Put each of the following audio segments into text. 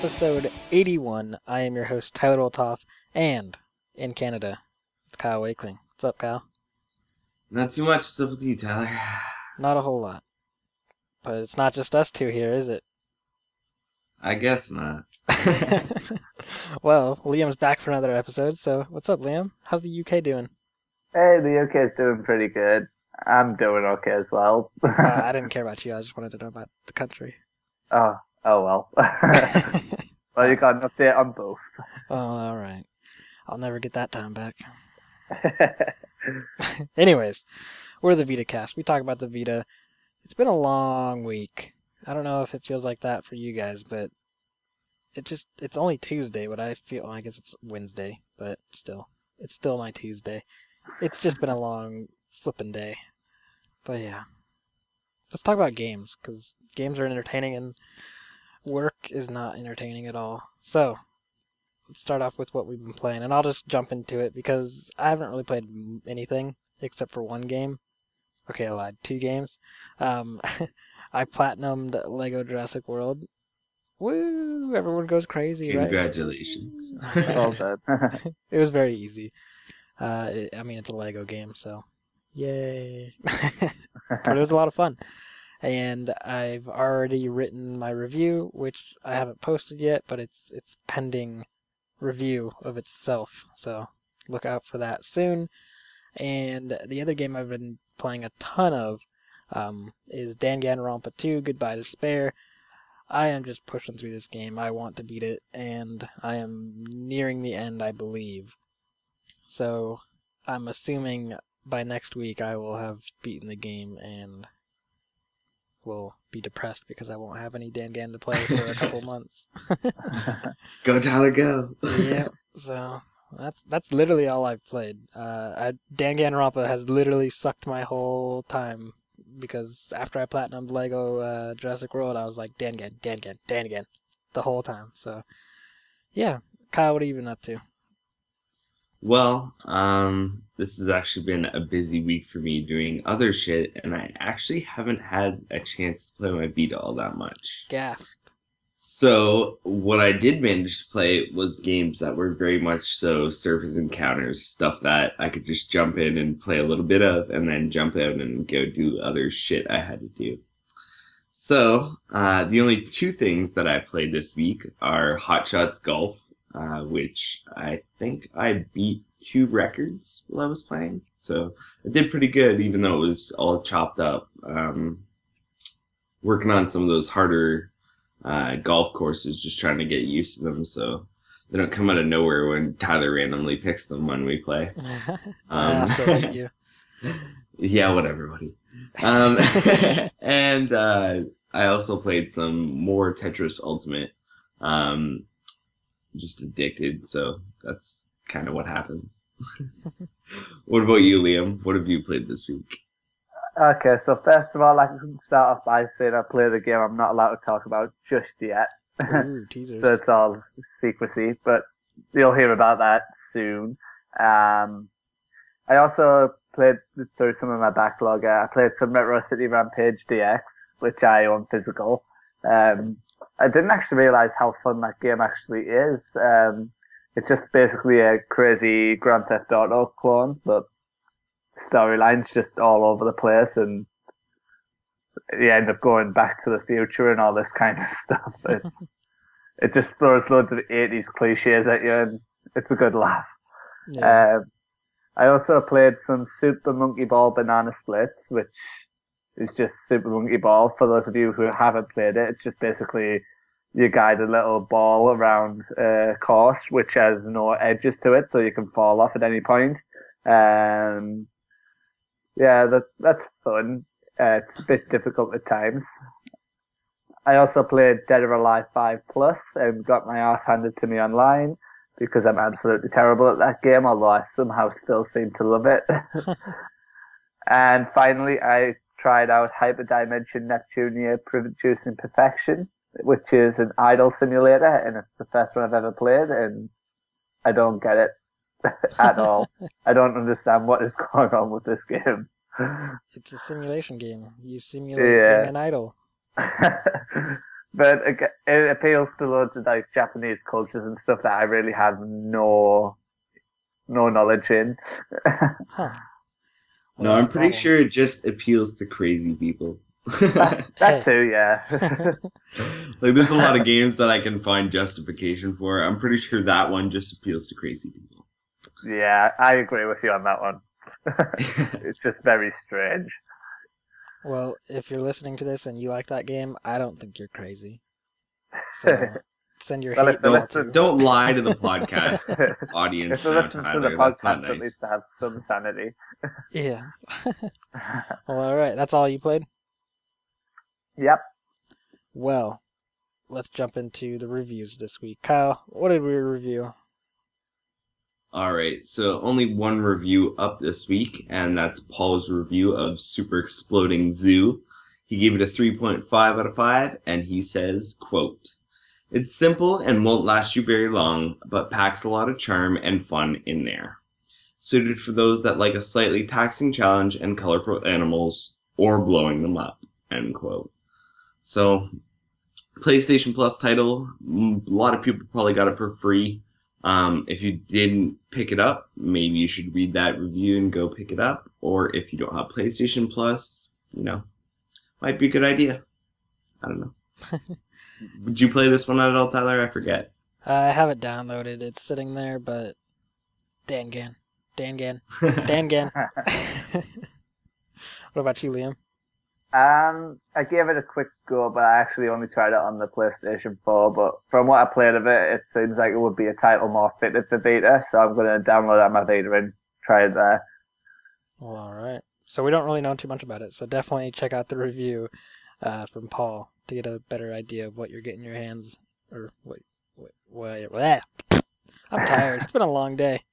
episode 81. I am your host, Tyler Woltoff, and in Canada, it's Kyle Wakeling. What's up, Kyle? Not too much. What's up with you, Tyler? Not a whole lot. But it's not just us two here, is it? I guess not. Well, Liam's back for another episode, so what's up, Liam? How's the UK doing? Hey, the UK's doing pretty good. I'm doing okay as well. I didn't care about you, I just wanted to know about the country. Oh well. Well, you got an update on both. Oh, alright. I'll never get that time back. Anyways, we're the Vita Cast. We talk about the Vita. It's been a long week. I don't know if it feels like that for you guys, but it's only Tuesday, but I feel, well, I guess it's Wednesday, but still, it's still my Tuesday. It's just been a long flippin' day. But yeah. Let's talk about games, because games are entertaining and work is not entertaining at all. So, let's start off with what we've been playing, and I'll just jump into it because I haven't really played anything except for one game. Okay, I lied. 2 games. I platinumed Lego Jurassic World. Woo! Everyone goes crazy, Congratulations. Right? Well done. It was very easy. I mean, it's a Lego game, so yay! But it was a lot of fun. And I've already written my review, which I haven't posted yet, but it's pending review of itself. So look out for that soon. And the other game I've been playing a ton of is Danganronpa 2, Goodbye Despair. I am just pushing through this game. I want to beat it, and I am nearing the end, I believe. So I'm assuming by next week I will have beaten the game and will be depressed because I won't have any Dangan to play for a couple months. Go, Tyler, go. Yeah, so that's literally all I've played. Danganronpa has literally sucked my whole time because after I platinumed Lego Jurassic World, I was like, Dangan the whole time. So, yeah. Kyle, what have you been up to? Well, this has actually been a busy week for me doing other shit, and I actually haven't had a chance to play my Vita all that much. Gasp. So, what I did manage to play was games that were very much so surface encounters, stuff that I could just jump in and play a little bit of, and then jump out and go do other shit I had to do. So, the only 2 things that I played this week are Hot Shots Golf, which I think I beat 2 records while I was playing. So, I did pretty good, even though it was all chopped up. Working on some of those harder golf courses, just trying to get used to them so they don't come out of nowhere when Tyler randomly picks them when we play. I still hate you. Yeah, whatever, buddy. And I also played some more Tetris Ultimate. Just addicted, so that's kind of what happens. What about you, Liam? What have you played this week? Okay, so first of all, I can start off by saying I played a game I'm not allowed to talk about just yet. Ooh, teasers. So it's all secrecy, but you'll hear about that soon. I also played through some of my backlog. I played some Retro City Rampage DX, which I own physical. I didn't actually realize how fun that game actually is. It's just basically a crazy Grand Theft Auto clone, but storylines just all over the place, and you end up going back to the future and all this kind of stuff. It just throws loads of 80s cliches at you, and it's a good laugh. Yeah. I also played some Super Monkey Ball Banana Splits, which is just Super Monkey Ball. For those of you who haven't played it, it's just basically you guide a little ball around a course which has no edges to it, so you can fall off at any point. Yeah, that's fun. It's a bit difficult at times. I also played Dead or Alive 5 Plus and got my ass handed to me online because I'm absolutely terrible at that game, although I somehow still seem to love it. And finally, I tried out Hyperdimension Neptunia Producing Perfection, which is an idol simulator, and it's the first one I've ever played, and I don't get it at all. I don't understand what is going on with this game. It's a simulation game. You simulate being an idol. But it appeals to loads of like Japanese cultures and stuff that I really have no knowledge in. Huh. No, Well, I'm that's a pretty problem. sure it just appeals to crazy people. That Hey. too, yeah. Like, there's a lot of games that I can find justification for. I'm pretty sure that one just appeals to crazy people. Yeah, I agree with you on that one. It's just very strange. Well, if you're listening to this and you like that game, I don't think you're crazy. So send your Well, hate if they mail listen- to. Don't lie to the podcast If audience they now, listen to the Tyler. That's not podcast, at least nice. they have some sanity. Yeah. Well, all right. That's all you played? Yep. Well, let's jump into the reviews this week. Kyle, what did we review? All right, so only one review up this week, and that's Paul's review of Super Exploding Zoo. He gave it a 3.5 out of 5, and he says, quote, "It's simple and won't last you very long, but packs a lot of charm and fun in there. Suited for those that like a slightly taxing challenge and colorful animals, or blowing them up," end quote. So, PlayStation Plus title, a lot of people probably got it for free. If you didn't pick it up, maybe you should read that review and go pick it up. Or if you don't have PlayStation Plus, might be a good idea. I don't know. Would you play this one at all, Tyler? I forget. I have it downloaded. It's sitting there, but Dan. What about you, Liam? I gave it a quick go, but I actually only tried it on the PlayStation 4. But from what I played of it, it seems like it would be a title more fitted for Vita, so I'm going to download it on my Vita and try it there. Well, all right. So we don't really know too much about it, so definitely check out the review from Paul to get a better idea of what you're getting your hands, or what. I'm tired. It's been a long day.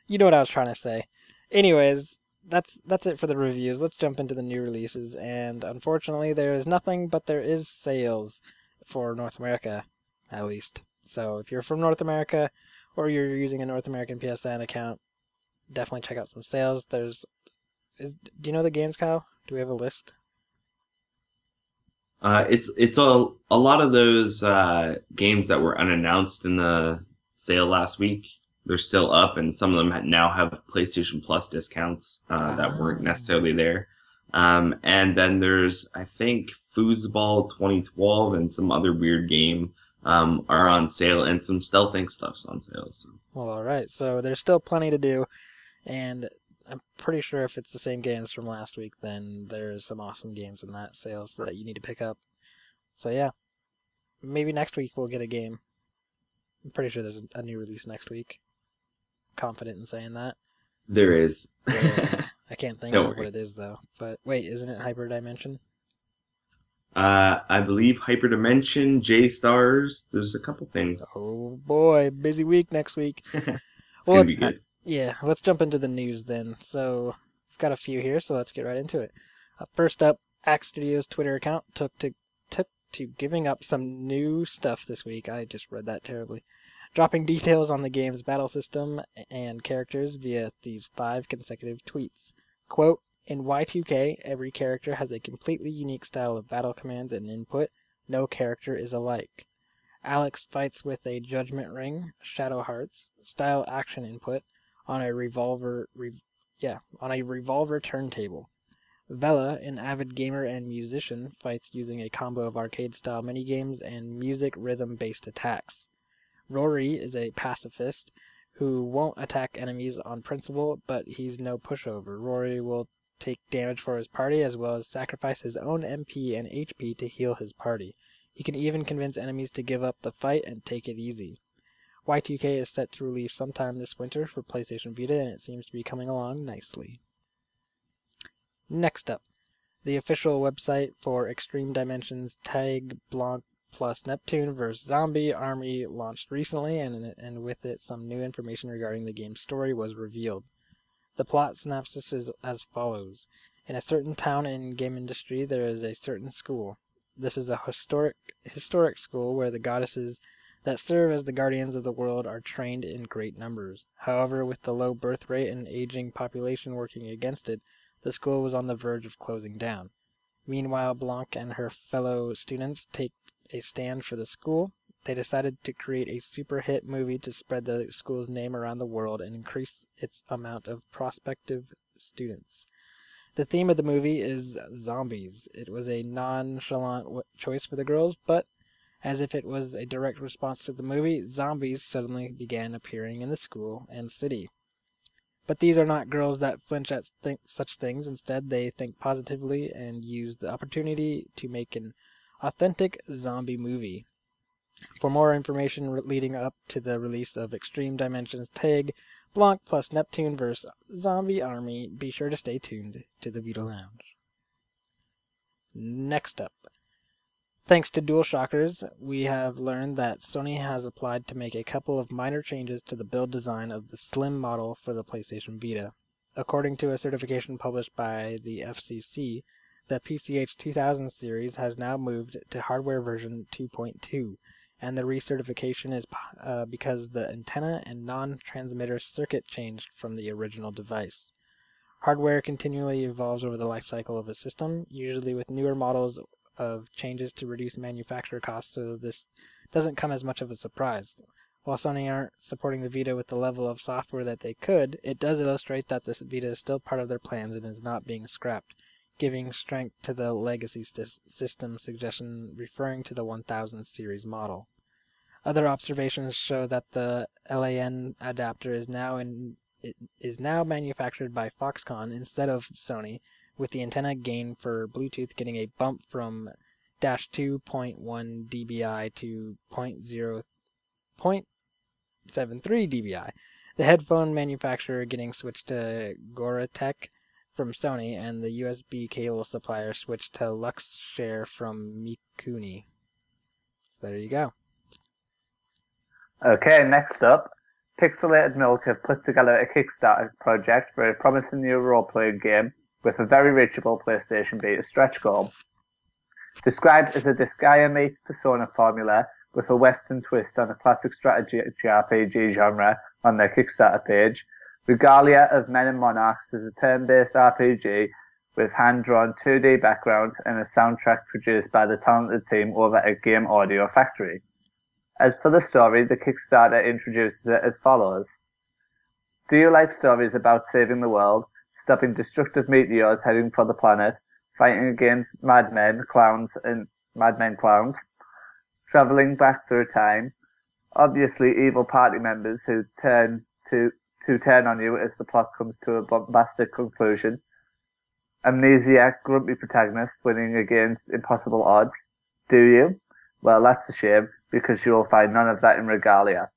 You know what I was trying to say. Anyways, that's it for the reviews. Let's jump into the new releases, and unfortunately there is nothing, but there is sales for North America, at least. So if you're from North America, or you're using a North American PSN account, definitely check out some sales. Do you know the games, Kyle? Do we have a list? It's a lot of those games that were unannounced in the sale last week. They're still up, and some of them now have PlayStation Plus discounts that weren't necessarily there. And then there's, I think, Foosball 2012 and some other weird game are on sale, and some Stealth Inc. stuff's on sale. So. Well, all right. So there's still plenty to do, and I'm pretty sure if it's the same games from last week, then there's some awesome games in that sale that you need to pick up. So yeah, maybe next week we'll get a game. I'm pretty sure there's a new release next week. Confident in saying that. There is. Yeah, I can't think Don't of worry. what it is though. But wait, isn't it Hyperdimension? I believe Hyperdimension, J-Stars. There's a couple things. Oh boy, busy week next week. It's Well, gonna be good. Yeah, let's jump into the news then. So, we've got a few here, so let's get right into it. First up, Axe Studios' Twitter account took to giving up some new stuff this week. I just read that terribly. Dropping details on the game's battle system and characters via these 5 consecutive tweets. Quote, "In Y2K, every character has a completely unique style of battle commands and input. No character is alike. Alex fights with a Judgment Ring, Shadow Hearts, style action input on a revolver turntable. Vela, an avid gamer and musician, fights using a combo of arcade-style minigames and music rhythm-based attacks. Rory is a pacifist who won't attack enemies on principle, but he's no pushover. Rory will take damage for his party as well as sacrifice his own MP and HP to heal his party. He can even convince enemies to give up the fight and take it easy. Y2K is set to release sometime this winter for PlayStation Vita, and it seems to be coming along nicely." Next up, the official website for Extreme Dimensions Tag Blanc plus Neptune vs. Zombie Army launched recently, and with it some new information regarding the game's story was revealed. The plot synopsis is as follows. In a certain town in game industry, there is a certain school. This is a historic school where the goddesses that serve as the guardians of the world are trained in great numbers. However, with the low birth rate and aging population working against it, the school was on the verge of closing down. Meanwhile, Blanc and her fellow students take a stand for the school, they decided to create a super hit movie to spread the school's name around the world and increase its amount of prospective students. The theme of the movie is zombies. It was a nonchalant choice for the girls, but as if it was a direct response to the movie, zombies suddenly began appearing in the school and city. But these are not girls that flinch at such things. Instead, they think positively and use the opportunity to make an authentic zombie movie. For more information leading up to the release of Extreme Dimensions Tag, Blanc plus Neptune vs. Zombie Army, be sure to stay tuned to the Vita Lounge. Next up. Thanks to DualShockers, we have learned that Sony has applied to make a couple of minor changes to the build design of the slim model for the PlayStation Vita. According to a certification published by the FCC, the PCH 2000 series has now moved to hardware version 2.2, and the recertification is because the antenna and non-transmitter circuit changed from the original device. Hardware continually evolves over the life cycle of a system, usually with newer models of changes to reduce manufacturer costs, so this doesn't come as much of a surprise. While Sony aren't supporting the Vita with the level of software that they could, it does illustrate that this Vita is still part of their plans and is not being scrapped, giving strength to the legacy system suggestion referring to the 1000 series model. Other observations show that the LAN adapter is now manufactured by Foxconn instead of Sony, with the antenna gain for Bluetooth getting a bump from -2.1 dBi to 0.73 dBi. The headphone manufacturer getting switched to Goratech from Sony, and the USB cable supplier switched to Luxshare from Mikuni. So there you go. Okay, next up, Pixelated Milk have put together a Kickstarter project for a promising new role-playing game with a very reachable PlayStation Vita stretch goal. Described as a Disgaea meets Persona formula with a Western twist on a classic strategy RPG genre on their Kickstarter page, Regalia of Men and Monarchs is a turn-based RPG with hand-drawn 2D backgrounds and a soundtrack produced by the talented team over at Game Audio Factory. As for the story, the Kickstarter introduces it as follows. Do you like stories about saving the world, stopping destructive meteors heading for the planet, fighting against madmen clowns, traveling back through time, obviously evil party members who turn on you as the plot comes to a bombastic conclusion, amnesiac grumpy protagonists winning against impossible odds? Do you? Well, that's a shame, because you will find none of that in Regalia.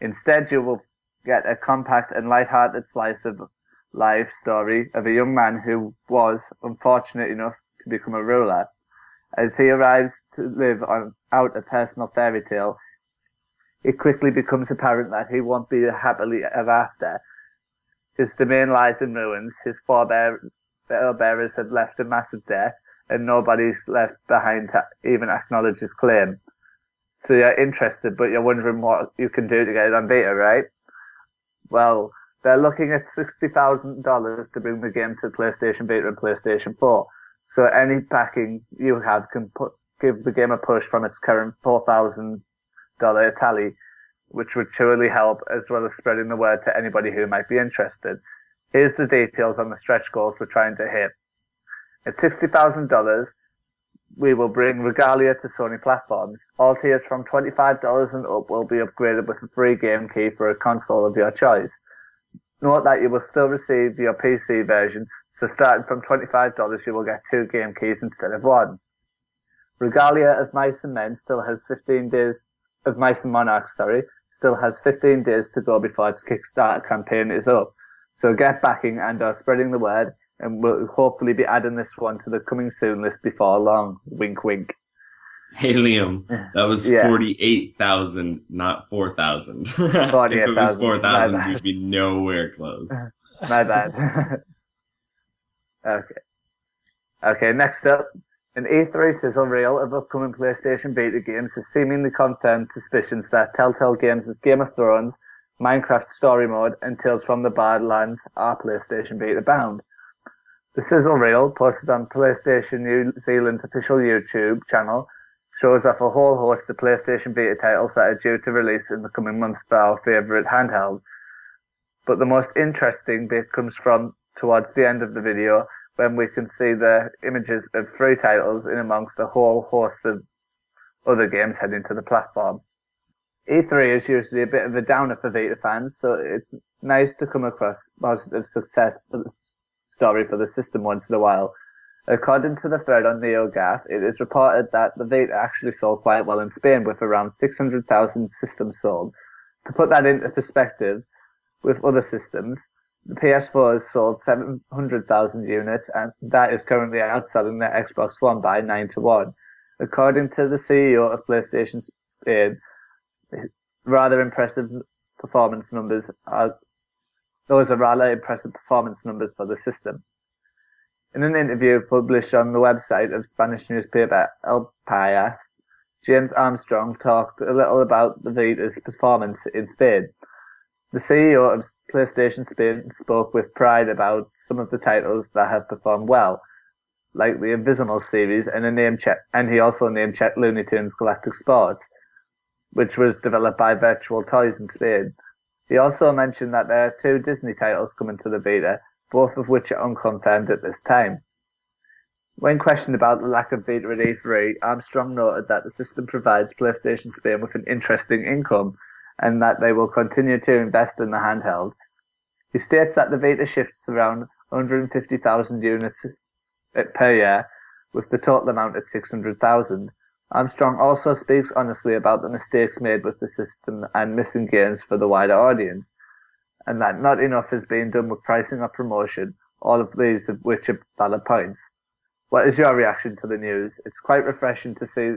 Instead, you will get a compact and light-hearted slice of life story of a young man who was unfortunate enough to become a ruler. As he arrives to live out a personal fairy tale, it quickly becomes apparent that he won't be happily ever after. His domain lies in ruins, his forebearers have left a massive debt, and nobody's left behind to even acknowledge his claim. So you're interested, but you're wondering what you can do to get it on Vita, right? Well, they're looking at $60,000 to bring the game to PlayStation Vita and PlayStation 4. So any backing you have can give the game a push from its current $4,000 tally, which would surely help, as well as spreading the word to anybody who might be interested. Here's the details on the stretch goals we're trying to hit. At $60,000, we will bring Regalia to Sony platforms. All tiers from $25 and up will be upgraded with a free game key for a console of your choice. Note that you will still receive your PC version, so starting from $25 you will get 2 game keys instead of 1. Regalia of Mice and Men still has 15 days, of Mice and Monarchs, still has 15 days to go before its Kickstarter campaign is up. So get backing and are spreading the word, and we'll hopefully be adding this one to the coming soon list before long. Wink, wink. Hey, Liam, that was 48,000, not 4,000. 48,000. If it was 4,000, we'd be nowhere close. My bad. Okay, next up. An E3 sizzle reel of upcoming PlayStation Vita games has seemingly confirmed suspicions that Telltale Games' Game of Thrones, Minecraft Story Mode, and Tales from the Badlands are PlayStation Vita bound. The sizzle reel, posted on PlayStation New Zealand's official YouTube channel, shows off a whole host of PlayStation Vita titles that are due to release in the coming months for our favourite handheld. But the most interesting bit comes from towards the end of the video, when we can see the images of 3 titles in amongst a whole host of other games heading to the platform. E3 is usually a bit of a downer for Vita fans, so it's nice to come across positive success story for the system once in a while. According to the thread on NeoGAF, it is reported that the Vita actually sold quite well in Spain, with around 600,000 systems sold. To put that into perspective, with other systems, the PS4 has sold 700,000 units, and that is currently outselling the Xbox One by 9-1. According to the CEO of PlayStation Spain, rather impressive performance numbers those are rather impressive performance numbers for the system. In an interview published on the website of Spanish newspaper El País, James Armstrong talked a little about the Vita's performance in Spain. The CEO of PlayStation Spain spoke with pride about some of the titles that have performed well, like the Invisible series, and he also name-checked Looney Tunes Galactic Sport, which was developed by Virtual Toys in Spain. He also mentioned that there are 2 Disney titles coming to the Vita, both of which are unconfirmed at this time. When questioned about the lack of Vita at E3, Armstrong noted that the system provides PlayStation Spain with an interesting income, and that they will continue to invest in the handheld. He states that the Vita shifts around 150,000 units per year, with the total amount at 600,000. Armstrong also speaks honestly about the mistakes made with the system and missing games for the wider audience, and that not enough is being done with pricing or promotion, all of these of which are valid points. What is your reaction to the news? It's quite refreshing to see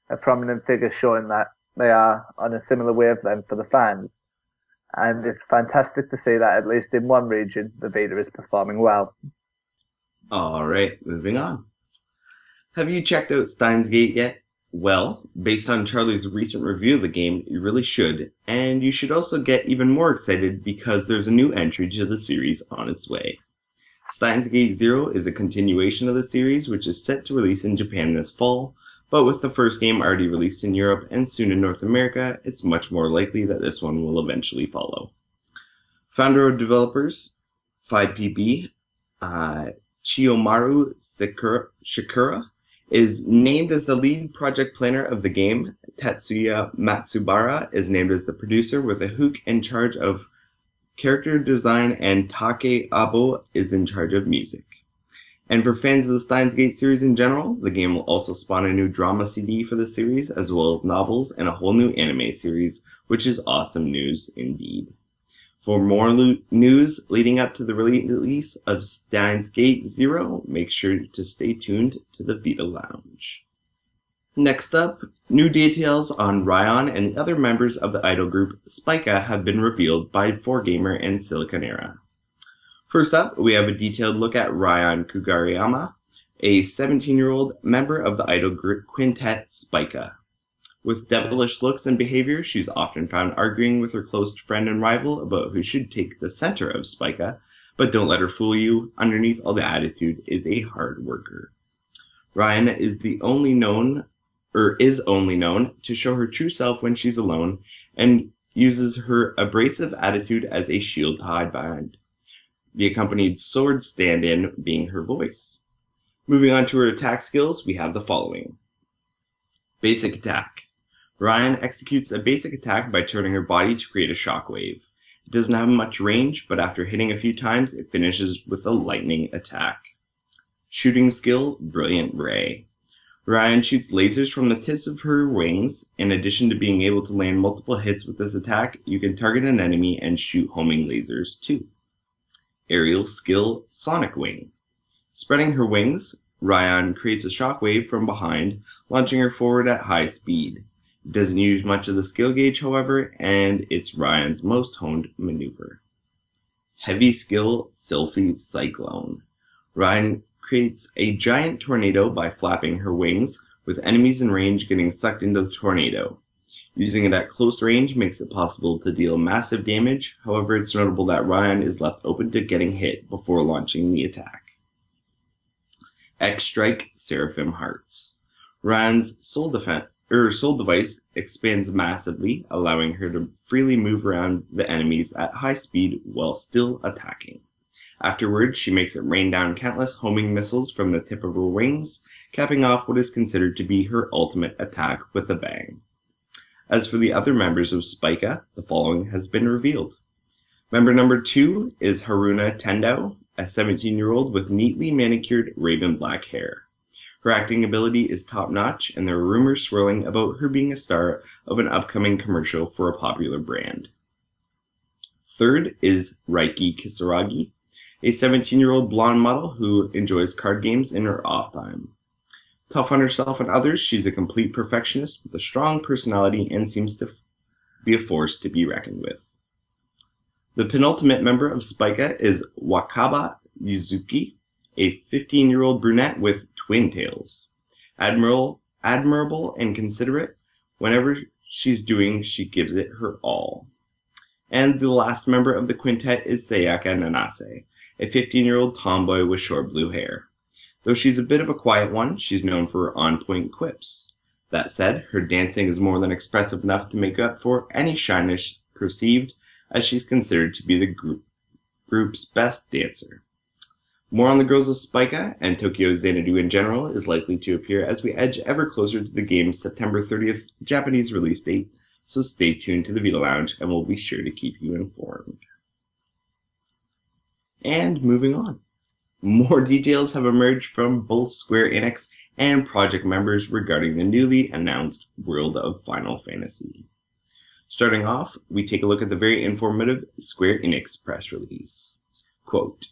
a prominent figure showing that they are on a similar wavelength for the fans, and it's fantastic to see that at least in one region the Vita is performing well. Alright, moving on. Have you checked out Steins Gate yet? Well, based on Charlie's recent review of the game, you really should, and you should also get even more excited because there's a new entry to the series on its way. Steins Gate Zero is a continuation of the series, which is set to release in Japan this fall, but with the first game already released in Europe and soon in North America, it's much more likely that this one will eventually follow. Founder of developers, 5PB, Chiyomaru Shikura, is named as the lead project planner of the game. Tetsuya Matsubara is named as the producer, with Ahook in charge of character design, and Take Abo is in charge of music. And for fans of the Steins Gate series in general, the game will also spawn a new drama CD for the series, as well as novels and a whole new anime series, which is awesome news indeed. For more news leading up to the release of Steins Gate Zero, make sure to stay tuned to the Vita Lounge. Next up, new details on Ryan and the other members of the idol group Spica have been revealed by 4Gamer and Siliconera. First up, we have a detailed look at Ryan Kugariyama, a 17-year-old member of the idol group quintet Spica. With devilish looks and behavior, she's often found arguing with her close friend and rival about who should take the center of Spica, but don't let her fool you, underneath all the attitude is a hard worker. Ryan is only known to show her true self when she's alone, and uses her abrasive attitude as a shield to hide behind, the accompanied sword stand-in being her voice. Moving on to her attack skills, we have the following. Basic attack. Ryan executes a basic attack by turning her body to create a shockwave. It doesn't have much range, but after hitting a few times, it finishes with a lightning attack. Shooting skill, Brilliant Ray. Ryan shoots lasers from the tips of her wings. In addition to being able to land multiple hits with this attack, you can target an enemy and shoot homing lasers too. Aerial skill, Sonic Wing. Spreading her wings, Ryan creates a shockwave from behind, launching her forward at high speed. It doesn't use much of the skill gauge, however, and it's Ryan's most honed maneuver. Heavy skill, Sylphie Cyclone. Ryan creates a giant tornado by flapping her wings, with enemies in range getting sucked into the tornado. Using it at close range makes it possible to deal massive damage, however it's notable that Ryan is left open to getting hit before launching the attack. X-Strike, Seraphim Hearts. Rand's soul device expands massively, allowing her to freely move around the enemies at high speed while still attacking. Afterwards, she makes it rain down countless homing missiles from the tip of her wings, capping off what is considered to be her ultimate attack with a bang. As for the other members of Spica, the following has been revealed. Member number 2 is Haruna Tendo, a 17-year-old with neatly manicured raven black hair. Her acting ability is top-notch, and there are rumors swirling about her being a star of an upcoming commercial for a popular brand. Third is Reiki Kisaragi, a 17-year-old blonde model who enjoys card games in her off time. Tough on herself and others, she's a complete perfectionist with a strong personality and seems to be a force to be reckoned with. The penultimate member of Spica is Wakaba Yuzuki, a 15-year-old brunette with twin tails. Admirable and considerate, whenever she's doing, she gives it her all. And the last member of the quintet is Sayaka Nanase, a 15-year-old tomboy with short blue hair. Though she's a bit of a quiet one, she's known for her on-point quips. That said, her dancing is more than expressive enough to make up for any shyness perceived, as she's considered to be the group's best dancer. More on the girls of Spica and Tokyo Xanadu in general is likely to appear as we edge ever closer to the game's September 30th Japanese release date, so stay tuned to the Vita Lounge and we'll be sure to keep you informed. And moving on. More details have emerged from both Square Enix and project members regarding the newly announced World of Final Fantasy. Starting off, we take a look at the very informative Square Enix press release. Quote,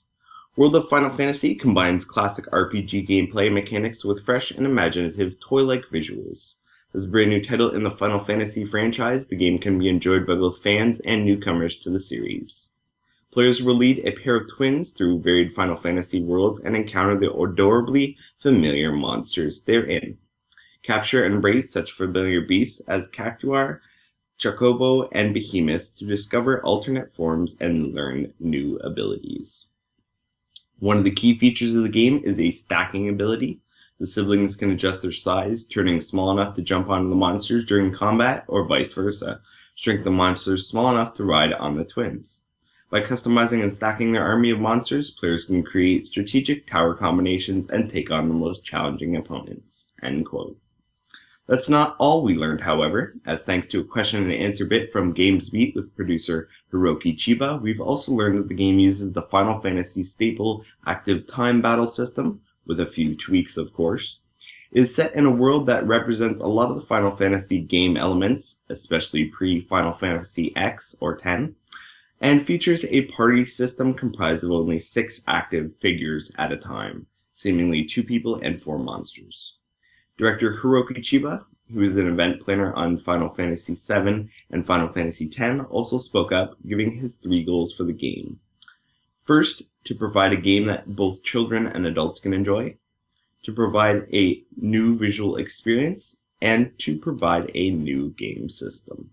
World of Final Fantasy combines classic RPG gameplay mechanics with fresh and imaginative toy-like visuals. As a brand new title in the Final Fantasy franchise, the game can be enjoyed by both fans and newcomers to the series. Players will lead a pair of twins through varied Final Fantasy worlds and encounter the adorably familiar monsters therein. Capture and raise such familiar beasts as Cactuar, Chocobo, and Behemoth to discover alternate forms and learn new abilities. One of the key features of the game is a stacking ability. The siblings can adjust their size, turning small enough to jump onto the monsters during combat, or vice versa, shrink the monsters small enough to ride on the twins. By customizing and stacking their army of monsters, players can create strategic tower combinations and take on the most challenging opponents. End quote. That's not all we learned, however, as thanks to a question and answer bit from GamesBeat with producer Hiroki Chiba, we've also learned that the game uses the Final Fantasy staple active time battle system, with a few tweaks of course, is set in a world that represents a lot of the Final Fantasy game elements, especially pre-Final Fantasy X or 10, and features a party system comprised of only 6 active figures at a time, seemingly 2 people and 4 monsters. Director Hiroki Chiba, who is an event planner on Final Fantasy VII and Final Fantasy X, also spoke up, giving his 3 goals for the game. First, to provide a game that both children and adults can enjoy, to provide a new visual experience, and to provide a new game system.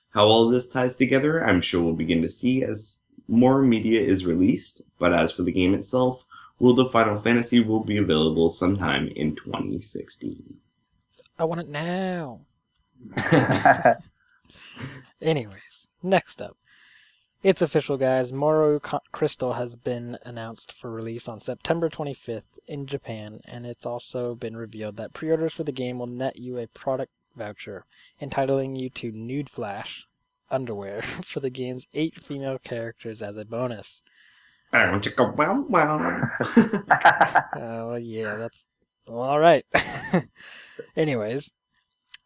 How all of this ties together, I'm sure we'll begin to see as more media is released, but as for the game itself, World of Final Fantasy will be available sometime in 2016. I want it now. Anyways, next up. It's official, guys. Moro Crystal has been announced for release on September 25th in Japan, and it's also been revealed that pre-orders for the game will net you a product voucher, entitling you to Nude Flash underwear for the game's 8 female characters as a bonus. Oh, yeah, that's... Well, alright. Anyways,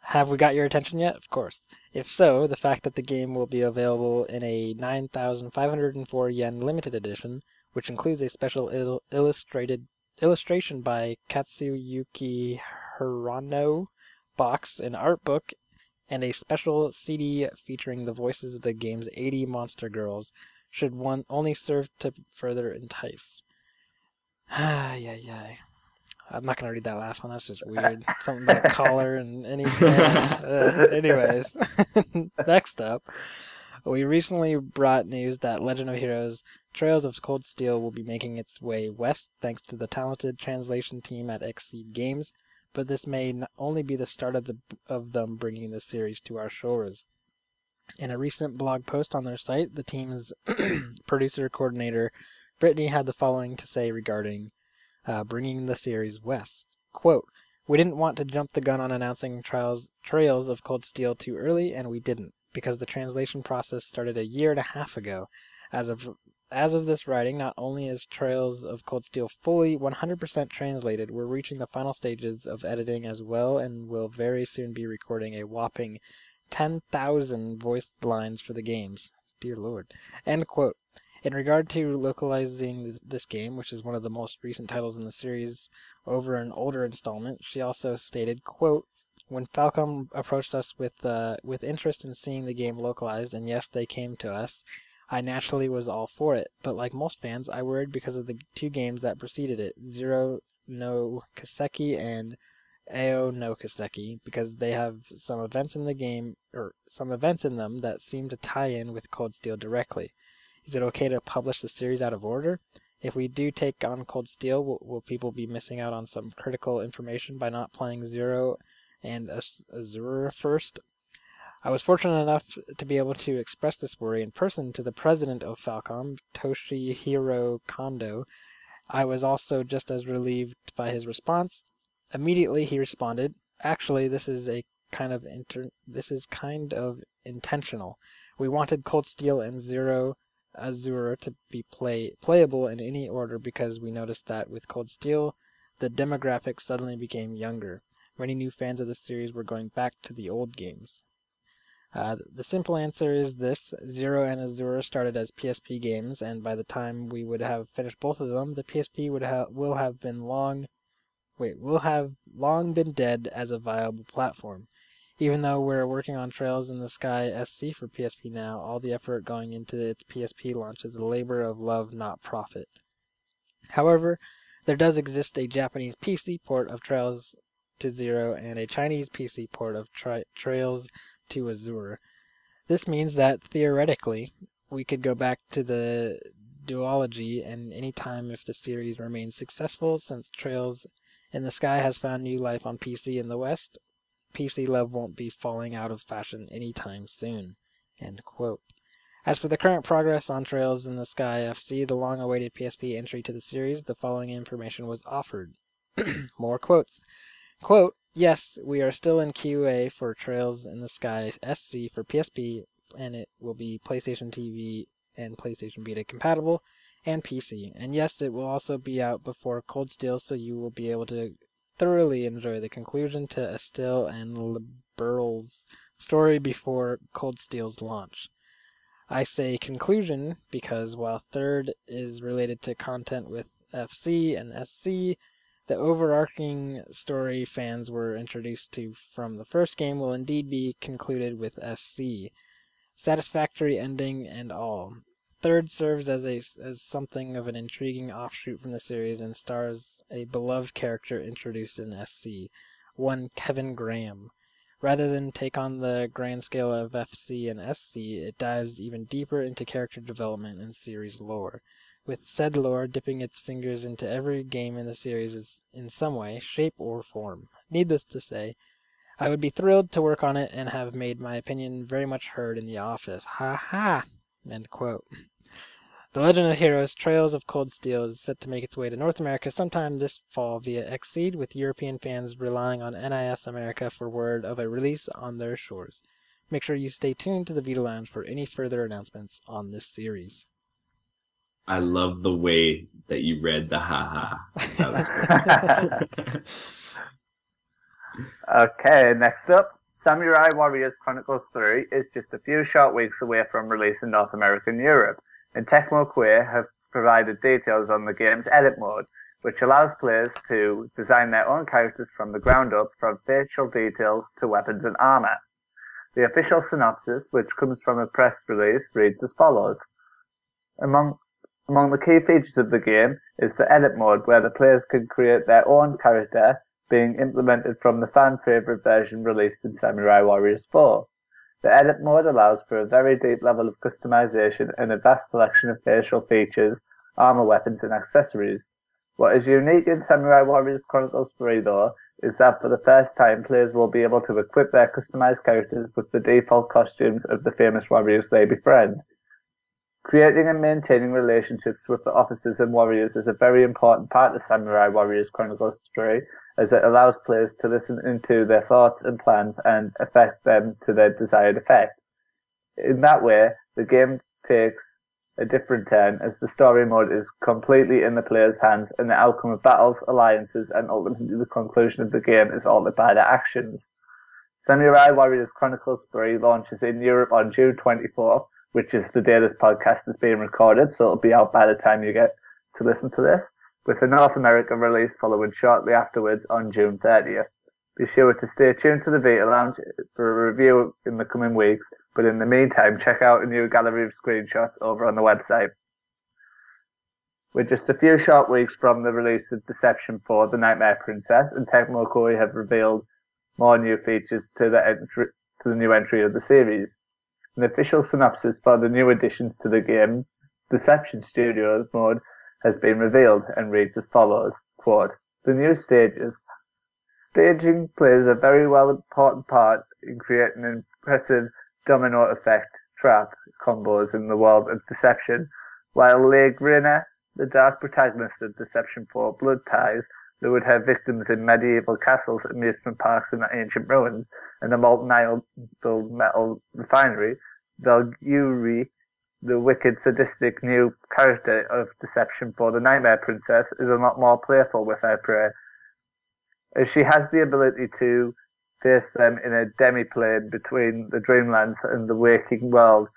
have we got your attention yet? Of course. If so, the fact that the game will be available in a 9,504 yen limited edition, which includes a special illustration by Katsuyuki Hirano box, an art book, and a special CD featuring the voices of the game's 80 monster girls, should one only serve to further entice. Yeah. I'm not going to read that last one. That's just weird. Something about collar and anything. Anyways, next up, we recently brought news that Legend of Heroes Trails of Cold Steel will be making its way west thanks to the talented translation team at Xseed Games. but this may only be the start of them bringing the series to our shores. In a recent blog post on their site, the team's producer-coordinator, Brittany, had the following to say regarding bringing the series west. Quote, "We didn't want to jump the gun on announcing Trails of Cold Steel too early, and we didn't, because the translation process started a year and a half ago. As of this writing, not only is Trails of Cold Steel fully 100% translated, we're reaching the final stages of editing as well, and will very soon be recording a whopping 10,000 voiced lines for the games." Dear Lord. End quote. In regard to localizing this game, which is one of the most recent titles in the series over an older installment, she also stated, quote, "When Falcom approached us with interest in seeing the game localized, and yes, they came to us, I naturally was all for it, but like most fans, I worried because of the two games that preceded it, Zero no Kiseki and Ao no Kiseki, because they have some events in the game, or some events in them that seem to tie in with Cold Steel directly. Is it okay to publish the series out of order? If we do take on Cold Steel, will people be missing out on some critical information by not playing Zero and Azure first?" I was fortunate enough to be able to express this worry in person to the president of Falcom, Toshihiro Kondo. I was also just as relieved by his response. Immediately he responded, "Actually, this is kind of intentional. We wanted Cold Steel and Zero Azure to be playable in any order because we noticed that with Cold Steel, the demographic suddenly became younger. Many new fans of the series were going back to the old games." The simple answer is this: Zero and Azure started as PSP games, and by the time we would have finished both of them, the PSP will have long been dead as a viable platform. Even though we're working on Trails in the Sky SC for PSP now, all the effort going into its PSP launch is a labor of love, not profit. However, there does exist a Japanese PC port of Trails to Zero and a Chinese PC port of Trails to Azure. This means that, theoretically, we could go back to the duology and any time if the series remains successful, since Trails in the Sky has found new life on PC in the West. PC love won't be falling out of fashion anytime soon. End quote. As for the current progress on Trails in the Sky FC, the long-awaited PSP entry to the series, the following information was offered. More quotes. Quote, "Yes, we are still in QA for Trails in the Sky SC for PSP, and it will be PlayStation TV and PlayStation Vita compatible, and PC. And yes, it will also be out before Cold Steel, so you will be able to thoroughly enjoy the conclusion to Estelle and Liberal's story before Cold Steel's launch." I say conclusion because while third is related to content with FC and SC, the overarching story fans were introduced to from the first game will indeed be concluded with SC. Satisfactory ending and all. Third serves as something of an intriguing offshoot from the series and stars a beloved character introduced in SC, one Kevin Graham. Rather than take on the grand scale of FC and SC, it dives even deeper into character development and series lore, with said lore dipping its fingers into every game in the series in some way, shape, or form. Needless to say, I would be thrilled to work on it and have made my opinion very much heard in the office. Ha ha! End quote. The Legend of Heroes Trails of Cold Steel is set to make its way to North America sometime this fall via Xseed, with European fans relying on NIS America for word of a release on their shores. Make sure you stay tuned to the Vita Lounge for any further announcements on this series. I love the way that you read the haha. That was great. Okay, next up, Samurai Warriors Chronicles 3 is just a few short weeks away from release in North America and Europe, and Tecmo Koei have provided details on the game's edit mode, which allows players to design their own characters from the ground up, from facial details to weapons and armor. The official synopsis, which comes from a press release, reads as follows. Among the key features of the game is the edit mode, where the players can create their own character, being implemented from the fan-favourite version released in Samurai Warriors 4. The edit mode allows for a very deep level of customization and a vast selection of facial features, armor, weapons, and accessories. What is unique in Samurai Warriors Chronicles 3, though, is that for the first time, players will be able to equip their customized characters with the default costumes of the famous warriors they befriend. Creating and maintaining relationships with the officers and warriors is a very important part of Samurai Warriors Chronicles 3, as it allows players to listen into their thoughts and plans and affect them to their desired effect. In that way, the game takes a different turn, as the story mode is completely in the player's hands and the outcome of battles, alliances, and ultimately the conclusion of the game is altered by their actions. Samurai Warriors Chronicles 3 launches in Europe on June 24th, which is the day this podcast is being recorded, so it'll be out by the time you get to listen to this, with a North American release following shortly afterwards on June 30th. Be sure to stay tuned to the Vita Lounge for a review in the coming weeks, but in the meantime, check out a new gallery of screenshots over on the website. We're just a few short weeks from the release of Deception 4, The Nightmare Princess, and Tecmo Koei have revealed more new features to the new entry of the series. An official synopsis for the new additions to the game's Deception Studios mode has been revealed and reads as follows, quote, "The new stages. Staging plays a very important part in creating an impressive domino effect trap combos in the world of Deception. While Legrina, the dark protagonist of Deception 4 Blood Ties, lured her victims in medieval castles, amusement parks, and ancient ruins, and a molten idol metal refinery, Valkyrie, the wicked, sadistic new character of Deception 4 The Nightmare Princess, is a lot more playful with her prey, as she has the ability to face them in a demi-plane between the Dreamlands and the waking world.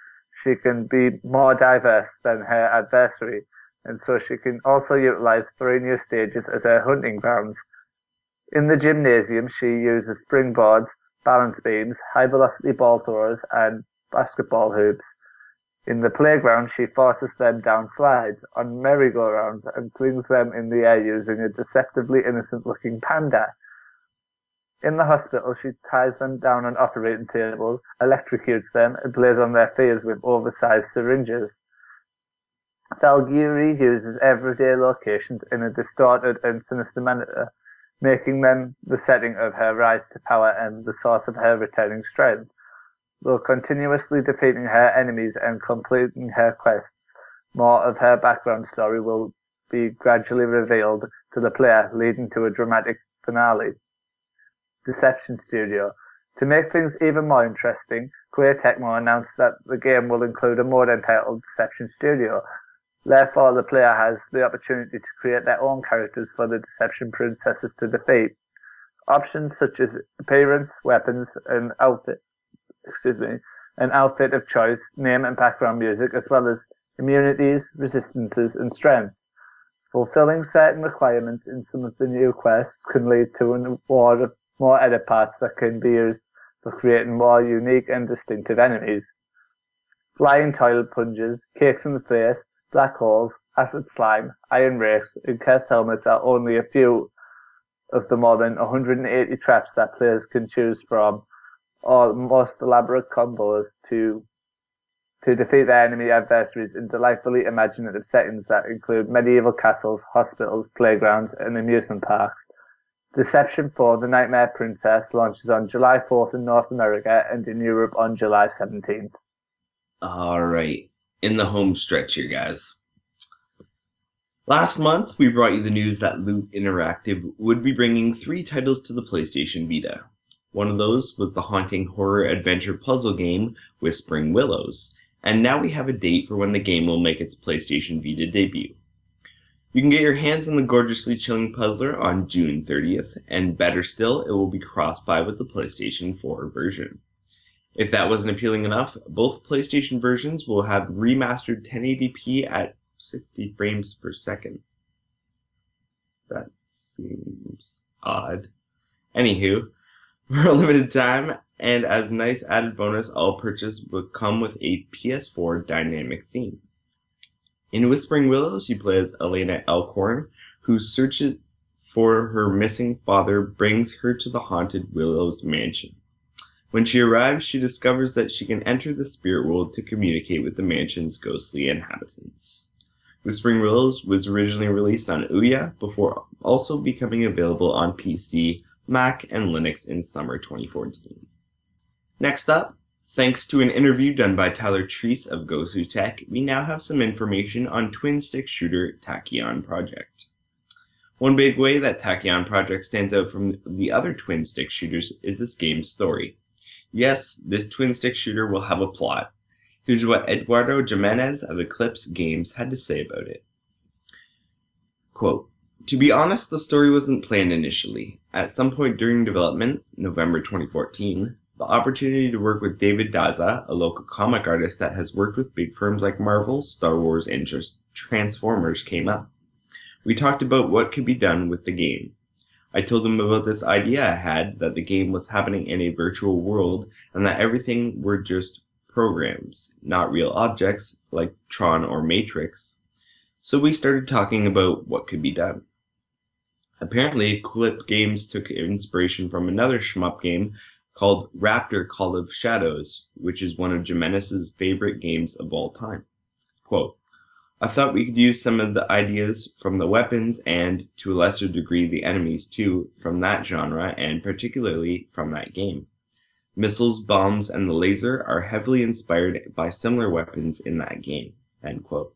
She can be more diverse than her adversary, and so she can also utilize 3 new stages as her hunting grounds. In the gymnasium, she uses springboards, balance beams, high-velocity ball throwers, and basketball hoops. In the playground, she forces them down slides, on merry-go-rounds, and flings them in the air using a deceptively innocent-looking panda. In the hospital, she ties them down on operating tables, electrocutes them, and plays on their fears with oversized syringes. Valkyrie uses everyday locations in a distorted and sinister manner, making them the setting of her rise to power and the source of her returning strength. Though continuously defeating her enemies and completing her quests, more of her background story will be gradually revealed to the player, leading to a dramatic finale. Deception Studio. To make things even more interesting, Koei Tecmo announced that the game will include a mode entitled Deception Studio. Therefore, the player has the opportunity to create their own characters for the Deception Princesses to defeat. Options such as appearance, weapons, and outfit of choice, name and background music, as well as immunities, resistances, and strengths. Fulfilling certain requirements in some of the new quests can lead to an award of more edit parts that can be used for creating more unique and distinctive enemies. Flying toilet plunges, cakes in the face, black holes, acid slime, iron rakes, and cursed helmets are only a few of the more than 180 traps that players can choose from, or most elaborate combos to defeat their enemy adversaries in delightfully imaginative settings that include medieval castles, hospitals, playgrounds, and amusement parks. Deception 4 The Nightmare Princess launches on July 4th in North America and in Europe on July 17th. Alright, in the home stretch here, guys. Last month, we brought you the news that Loot Interactive would be bringing 3 titles to the PlayStation Vita. One of those was the haunting horror adventure puzzle game Whispering Willows, and now we have a date for when the game will make its PlayStation Vita debut. You can get your hands on the gorgeously chilling puzzler on June 30th, and better still, it will be cross-buy with the PlayStation 4 version. If that wasn't appealing enough, both PlayStation versions will have remastered 1080p at 60 frames per second. That seems odd. Anywho, for a limited time, and as a nice added bonus, all purchase will come with a PS4 dynamic theme. In Whispering Willows, you play as Elena Elkhorn, who searches for her missing father, brings her to the haunted Willows mansion. When she arrives, she discovers that she can enter the spirit world to communicate with the mansion's ghostly inhabitants. The Spring Wheels was originally released on Ouya before also becoming available on PC, Mac, and Linux in summer 2014. Next up, thanks to an interview done by Tyler Treese of Gosu Tech, we now have some information on twin-stick shooter Tachyon Project. One big way that Tachyon Project stands out from the other twin-stick shooters is this game's story. Yes, this twin-stick shooter will have a plot. Here's what Eduardo Jimenez of Eclipse Games had to say about it. Quote, "To be honest, the story wasn't planned initially. At some point during development, November 2014, the opportunity to work with David Daza, a local comic artist that has worked with big firms like Marvel, Star Wars, and Transformers came up. We talked about what could be done with the game. I told him about this idea I had that the game was happening in a virtual world and that everything were just programs, not real objects like Tron or Matrix. So we started talking about what could be done. Apparently, Eclipse Games took inspiration from another shmup game called Raptor Call of Shadows, which is one of Jimenez's favorite games of all time. Quote, I thought we could use some of the ideas from the weapons and, to a lesser degree, the enemies too, from that genre and particularly from that game. Missiles, bombs, and the laser are heavily inspired by similar weapons in that game." End quote.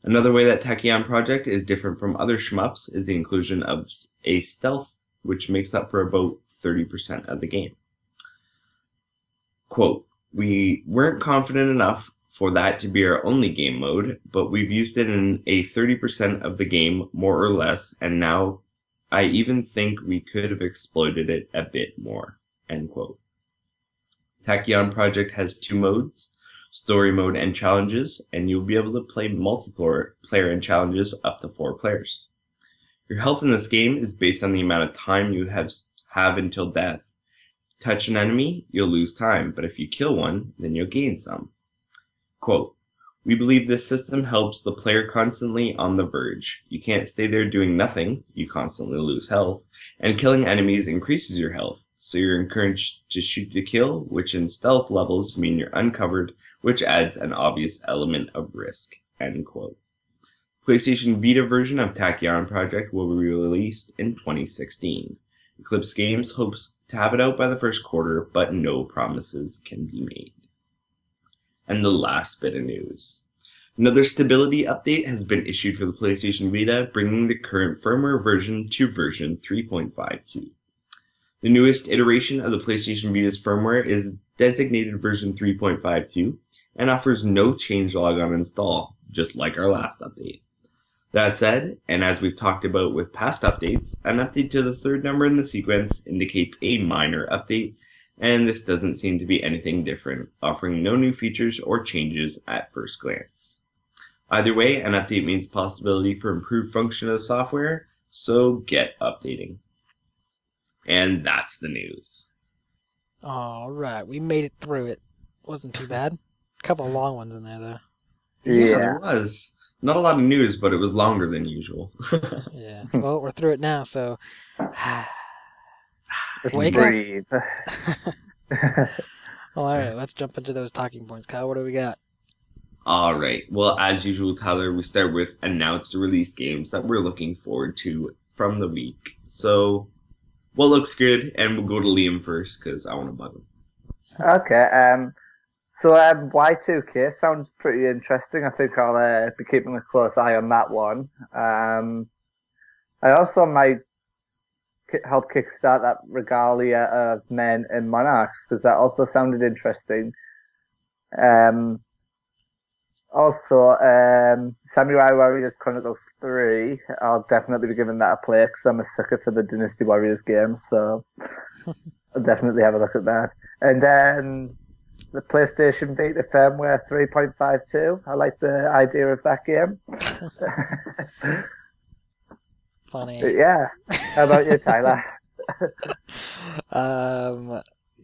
Another way that Tachyon Project is different from other shmups is the inclusion of a stealth, which makes up for about 30% of the game. Quote, "We weren't confident enough for that to be our only game mode, but we've used it in a 30% of the game, more or less, and now I even think we could have exploited it a bit more." End quote. Tachyon Project has 2 modes, story mode and challenges, and you'll be able to play multiplayer and challenges up to 4 players. Your health in this game is based on the amount of time you have until death. Touch an enemy, you'll lose time, but if you kill one, then you'll gain some. Quote, "We believe this system helps the player constantly on the verge. You can't stay there doing nothing, you constantly lose health, and killing enemies increases your health. So you're encouraged to shoot to kill, which in stealth levels mean you're uncovered, which adds an obvious element of risk." End quote. PlayStation Vita version of Tachyon Project will be released in 2016. Eclipse Games hopes to have it out by the first quarter, but no promises can be made. And the last bit of news. Another stability update has been issued for the PlayStation Vita, bringing the current firmware version to version 3.52. The newest iteration of the PlayStation Vita's firmware is designated version 3.52 and offers no changelog on install, just like our last update. That said, and as we've talked about with past updates, an update to the 3rd number in the sequence indicates a minor update, and this doesn't seem to be anything different, offering no new features or changes at first glance. Either way, an update means possibility for improved function of the software, so get updating. And that's the news. All right, we made it through it. Wasn't too bad. A couple of long ones in there, though. Yeah, there was. Not a lot of news, but it was longer than usual. Yeah. Well, we're through it now, so Let's wake breathe. up. Well, all right, let's jump into those talking points. Kyle, what do we got? All right. Well, as usual, Tyler, we start with announced release games that we're looking forward to from the week. So, what looks good? And we'll go to Liam first because I want to bug him. Okay. So Y2K sounds pretty interesting. I think I'll be keeping a close eye on that one. I also might help kickstart that Regalia of Men and Monarchs because that also sounded interesting. Also, Samurai Warriors Chronicles 3, I'll definitely be giving that a play because I'm a sucker for the Dynasty Warriors games, so I'll definitely have a look at that. And then the PlayStation Vita firmware 3.52, I like the idea of that game. Funny. But yeah, how about you, Tyler?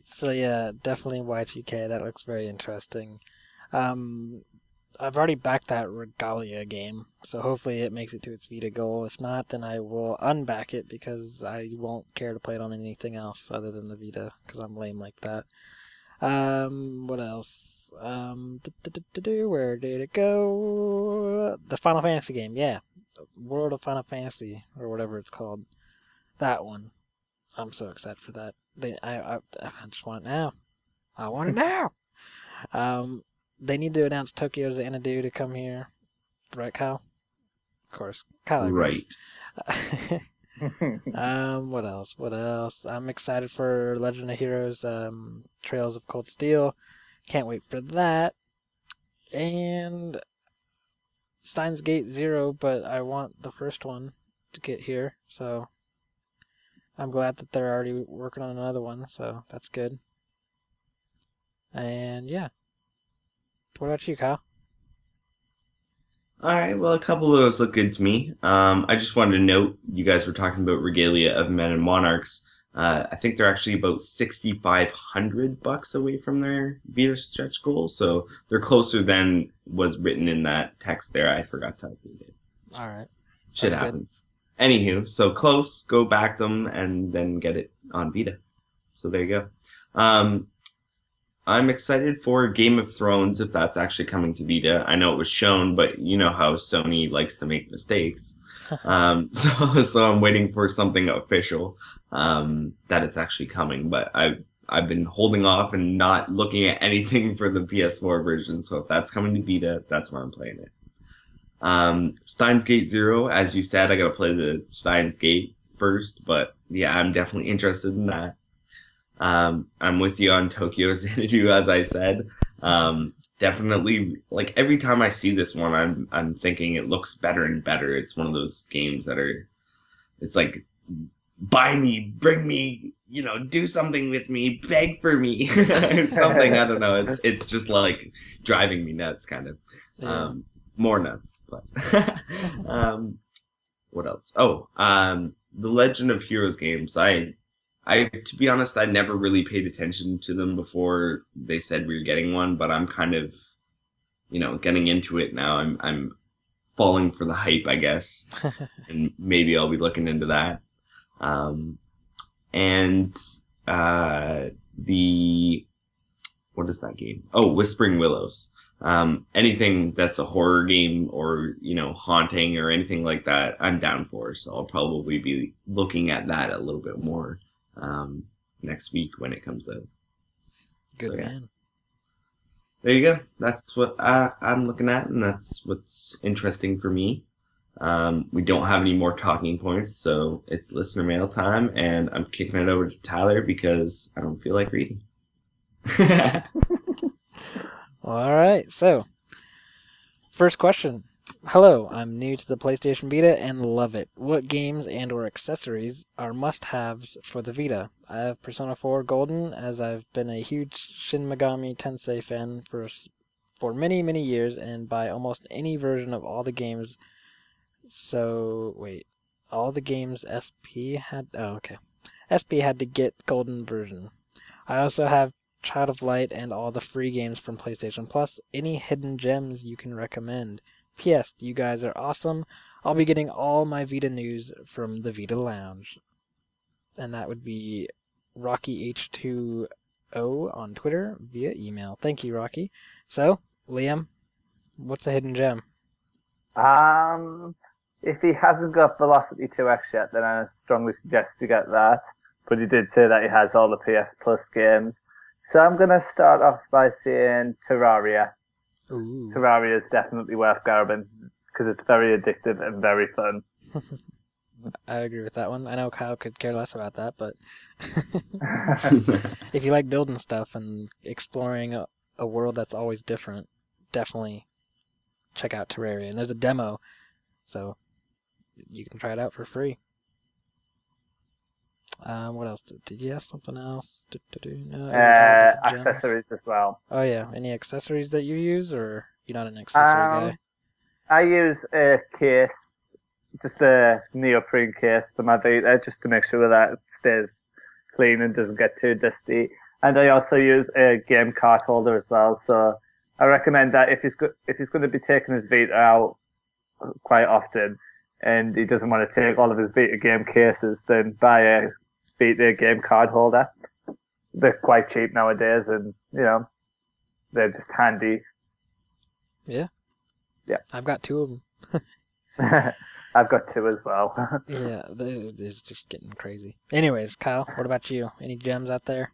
So yeah, definitely Y2K. That looks very interesting. I've already backed that Regalia game, so hopefully it makes it to its Vita goal. If not, then I will unback it because I won't care to play it on anything else other than the Vita because I'm lame like that. What else? Where did it go? The Final Fantasy game, yeah. World of Final Fantasy, or whatever it's called. That one. I'm so excited for that. I just want it now. I want it now! They need to announce Tokyo Xanadu to come here. Right, Kyle? Of course. Kyle agrees. Right. What else? What else? I'm excited for Legend of Heroes, Trails of Cold Steel. Can't wait for that. And Steins Gate Zero, but I want the first one to get here, so I'm glad that they're already working on another one, so that's good. And yeah. What about you, Kyle? All right, well, a couple of those look good to me. I just wanted to note, you guys were talking about Regalia of Men and Monarchs. I think they're actually about $6,500 away from their Vita stretch goal, so they're closer than was written in that text there. I forgot to update it. All right. Shit That's happens. Anywho, so close, go back them, and then get it on Vita. So there you go. I'm excited for Game of Thrones, if that's actually coming to Vita. I know it was shown, but you know how Sony likes to make mistakes. So I'm waiting for something official, that it's actually coming. But I've been holding off and not looking at anything for the PS4 version. So if that's coming to Vita, that's where I'm playing it. Steins Gate Zero, as you said, I gotta play the Steins Gate first. But yeah, I'm definitely interested in that. I'm with you on Tokyo Xanadu, as I said. Definitely, like, every time I see this one, I'm thinking it looks better and better. It's one of those games that it's like, buy me, bring me, do something with me, beg for me, or something. I don't know. It's just like driving me nuts, kind of. Yeah. More nuts, but, what else? Oh, the Legend of Heroes games. To be honest, I never really paid attention to them before they said we were getting one, but I'm kind of, getting into it now. I'm falling for the hype, I guess, and maybe I'll be looking into that. What is that game? Oh, Whispering Willows. Anything that's a horror game or, haunting or anything like that, I'm down for. So I'll probably be looking at that a little bit more. Next week when it comes out. Good man. There you go. That's what I'm looking at, and that's what's interesting for me. We don't have any more talking points, so it's listener mail time, and I'm kicking it over to Tyler because I don't feel like reading. All right, so first question. Hello, I'm new to the PlayStation Vita and love it. What games and or accessories are must-haves for the Vita? I have Persona 4 Golden, as I've been a huge Shin Megami Tensei fan for many, many years, and buy almost any version of all the games. So, wait. All the games SP had... Oh, okay. SP had to get Golden version. I also have Child of Light and all the free games from PlayStation Plus. Any hidden gems you can recommend? P.S. You guys are awesome. I'll be getting all my Vita news from the Vita Lounge. And that would be RockyH2O on Twitter via email. Thank you, Rocky. So, Liam, what's a hidden gem? If he hasn't got Velocity 2X yet, then I strongly suggest you get that. But he did say that he has all the PS Plus games. So I'm going to start off by saying Terraria. Ooh. Terraria is definitely worth grabbing because it's very addictive and very fun. I agree with that one. I know Kyle could care less about that, but if you like building stuff and exploring a world that's always different, definitely check out Terraria. And there's a demo, so you can try it out for free. What else? Did you ask something else? No, accessories as well. Oh yeah, any accessories that you use, or you're not an accessory guy? I use a case, just a neoprene case for my Vita, just to make sure that it stays clean and doesn't get too dusty. And I also use a game card holder as well. So I recommend that if he's going to be taking his Vita out quite often, and he doesn't want to take all of his Vita game cases, then buy a Vita game card holder. they're quite cheap nowadays, and they're just handy. Yeah. Yeah. I've got 2 of them. I've got 2 as well. Yeah, they're just getting crazy. Anyways, Kyle, what about you? Any gems out there?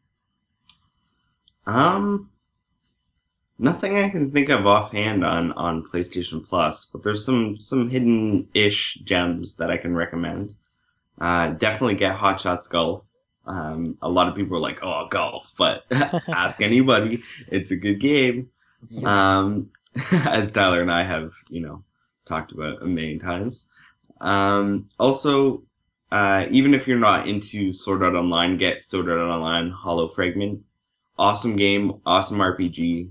Nothing I can think of offhand on PlayStation Plus, but there's some hidden-ish gems that I can recommend. Definitely get Hot Shots Golf. A lot of people are like, "Oh, golf," but ask anybody. It's a good game. Yeah. As Tyler and I have, talked about a million times. Also, even if you're not into Sword Art Online, get Sword Art Online Hollow Fragment. Awesome game, awesome RPG.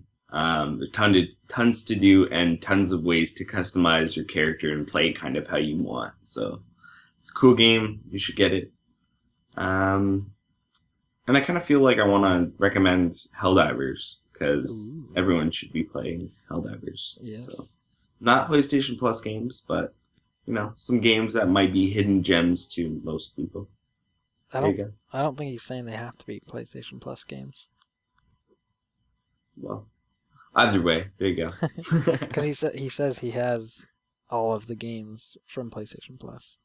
Tons to do and tons of ways to customize your character and play kind of how you want. So it's a cool game. You should get it. And I kind of feel like I want to recommend Helldivers because everyone should be playing Helldivers. Yes. So not PlayStation Plus games, but some games that might be hidden gems to most people. I don't think he's saying they have to be PlayStation Plus games. Well, either way, there you go. Because he says he has all of the games from PlayStation Plus.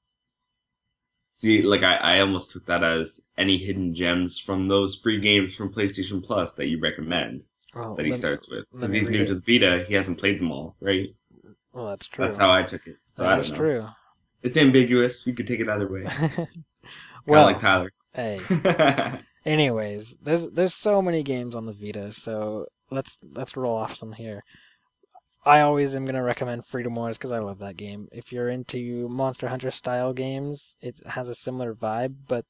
See, like I almost took that as any hidden gems from those free games from PlayStation Plus that you recommend that he starts with. Because he's new to the Vita, he hasn't played them all, right? Well, that's true. That's how I took it. So that's I don't know. true. It's ambiguous. We could take it either way. Well, like Tyler. Hey. Anyways, there's so many games on the Vita, so let's roll off some here. I always am gonna recommend Freedom Wars because I love that game. If you're into Monster Hunter style games, it has a similar vibe, but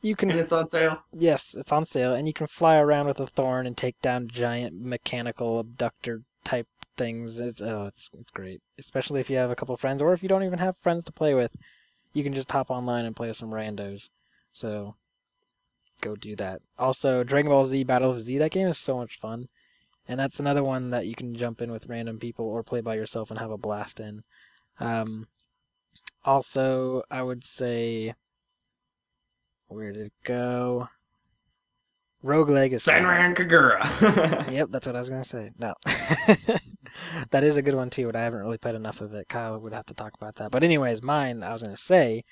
you can. And it's on sale. Yes, it's on sale, and you can fly around with a thorn and take down giant mechanical abductor type things. It's great, especially if you have a couple friends, or if you don't even have friends to play with, you can just hop online and play with some randos. So go do that. Also, Dragon Ball Z Battle of Z, that game is so much fun. And that's another one that you can jump in with random people or play by yourself and have a blast in. Also, I would say... Where did it go? Rogue Legacy. Senran Kagura. Yep, that's what I was going to say. No. That is a good one too, but I haven't really played enough of it. Kyle would have to talk about that. But anyways, mine, I was going to say,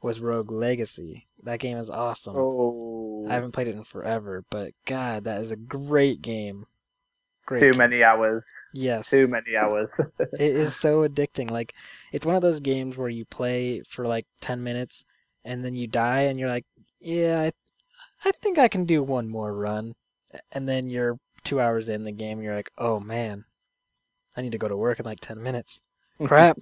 was Rogue Legacy. That game is awesome. Oh. I haven't played it in forever, but God, that is a great game. Too many hours. Yes. Too many hours. It is so addicting. Like, it's one of those games where you play for like 10 minutes and then you die and you're like, yeah, I think I can do one more run. And then you're 2 hours in the game and you're like, oh man, I need to go to work in like 10 minutes. Crap.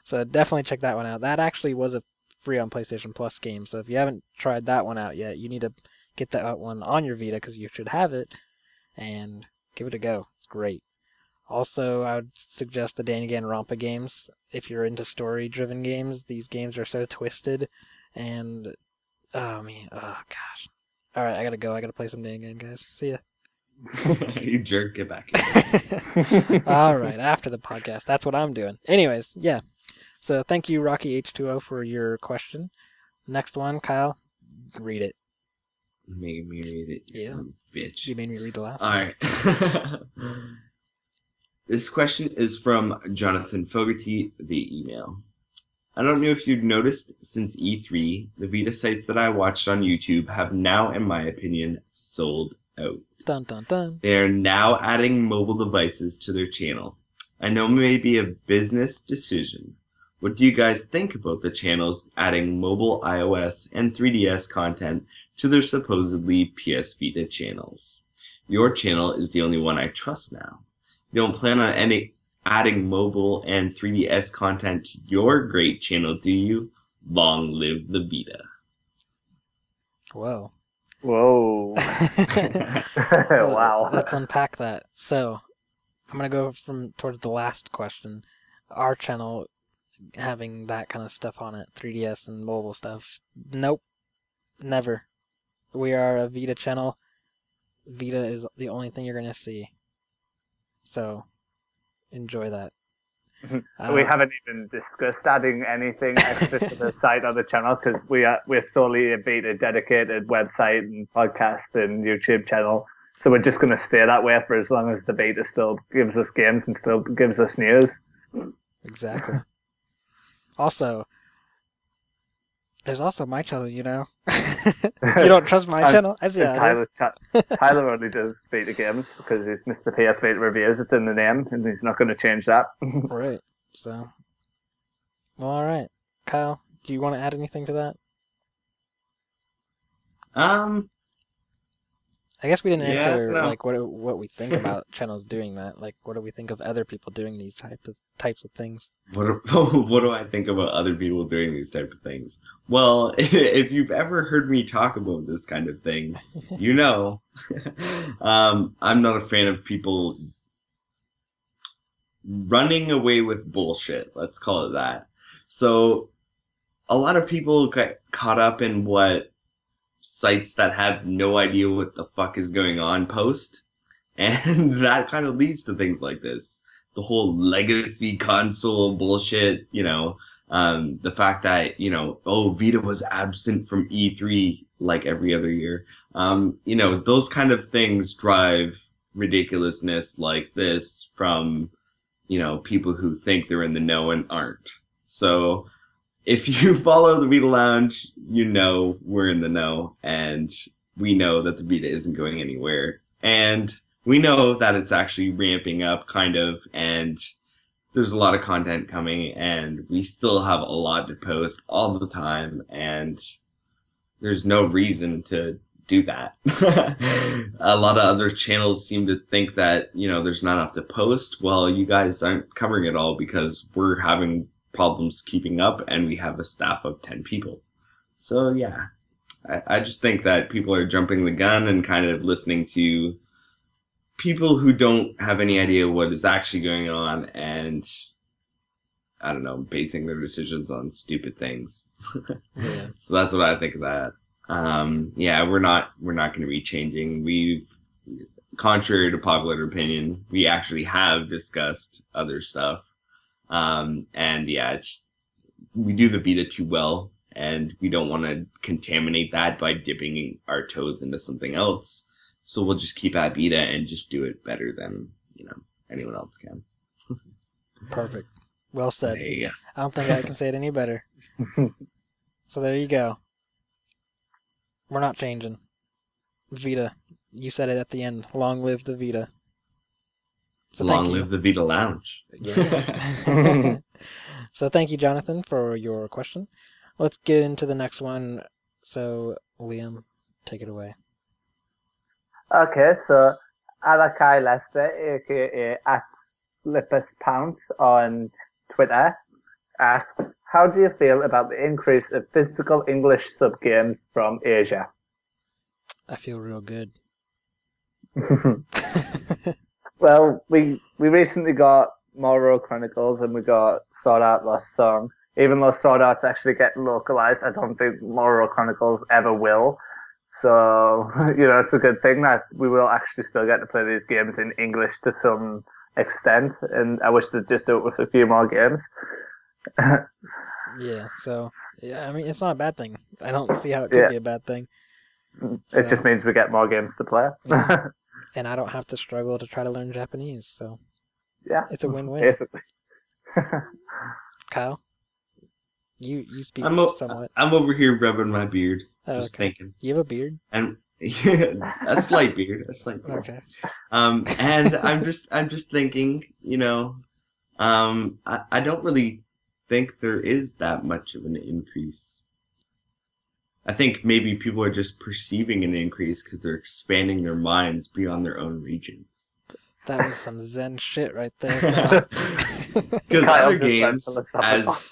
So definitely check that one out. That actually was a free on PlayStation Plus game. So if you haven't tried that one out yet, you need to get that one on your Vita because you should have it. And give it a go. It's great. Also, I would suggest the Danganronpa games. If you're into story-driven games, these games are so twisted. And, oh gosh. Alright, I gotta go. I gotta play some Dangan, guys. See ya. You jerk, get back. Alright, after the podcast. That's what I'm doing. Anyways, yeah. So thank you, Rocky H2O, for your question. Next one, Kyle, read it. Made me read it, you son of a bitch. You made me read the last one. Alright. This question is from Jonathan Fogarty via email. I don't know if you've noticed, since E3, the Vita sites that I watched on YouTube have now, in my opinion, sold out. Dun dun dun. They are now adding mobile devices to their channel. I know it may be a business decision. What do you guys think about the channels adding mobile iOS and 3DS content to their supposedly PS Vita channels? Your channel is the only one I trust now. You don't plan on adding mobile and 3DS content to your great channel, do you? Long live the Vita. Whoa. Whoa. Wow. Let's unpack that. So, I'm going to go towards the last question. Our channel having that kind of stuff on it, 3DS and mobile stuff. Nope. Never. We are a Vita channel. Vita is the only thing you're going to see. So, enjoy that. We haven't even discussed adding anything extra to the site or the channel because we're solely a Vita dedicated website and podcast and YouTube channel. So we're just going to stay that way for as long as the Vita still gives us games and still gives us news. Exactly. Also, there's also my channel, you know. You don't trust my channel? I see how it is. Tyler only does Vita games because he's Mr. PS Vita Reviews. It's in the name, and he's not going to change that. Right. So, well, all right. Kyle, do you want to add anything to that? I guess we didn't answer like what we think about channels doing that. Like, what do we think of other people doing these types of things? What do I think about other people doing these type of things? Well, if you've ever heard me talk about this kind of thing, you know, I'm not a fan of people running away with bullshit. Let's call it that. So, a lot of people get caught up in what sites that have no idea what the fuck is going on post, and that kind of leads to things like this. The whole legacy console bullshit, you know, the fact that, you know, Vita was absent from E3 like every other year. You know, those kind of things drive ridiculousness like this from, you know, people who think they're in the know and aren't. So if you follow the Vita Lounge, you know we're in the know, and we know that the Vita isn't going anywhere. And we know that it's actually ramping up, kind of, and there's a lot of content coming, and we still have a lot to post all the time, and there's no reason to do that. A lot of other channels seem to think that, you know, there's not enough to post. Well, you guys aren't covering it all because we're having problems keeping up, and we have a staff of 10 people. So yeah, I just think that people are jumping the gun and kind of listening to people who don't have any idea what is actually going on, and I don't know, basing their decisions on stupid things. Yeah. So that's what I think of that. Yeah, we're not going to be changing. Contrary to popular opinion, we actually have discussed other stuff. And yeah, we do the Vita too well, and we don't want to contaminate that by dipping our toes into something else. So we'll just keep at Vita and just do it better than, you know, anyone else can. Perfect. Well said. There you go. I don't think I can say it any better. So there you go. We're not changing. Vita. You said it at the end. Long live the Vita. So long live the Vita Lounge. Yeah. So thank you, Jonathan, for your question. Let's get into the next one. So, Liam, take it away. Okay, so Alakai Lester, aka at @SlippersPounce on Twitter, asks, how do you feel about the increase of physical English sub-games from Asia? I feel real good. Well, we recently got Morrow Chronicles and we got Sword Art Lost Song. Even though Sword Art's actually getting localized, I don't think Morrow Chronicles ever will. So, you know, it's a good thing that we will actually still get to play these games in English to some extent. And I wish they'd just do it with a few more games. Yeah, so, yeah, I mean, it's not a bad thing. I don't see how it could be a bad thing. So, it just means we get more games to play. Yeah. And I don't have to struggle to try to learn Japanese, so yeah, it's a win-win. Basically. Kyle, you speak somewhat. I'm over here rubbing my beard, just okay. thinking. You have a beard? And a slight beard, Okay. And I'm just thinking, you know, I don't really think there is that much of an increase. I think maybe people are just perceiving an increase because they're expanding their minds beyond their own regions. That was some Zen shit right there. Because other games,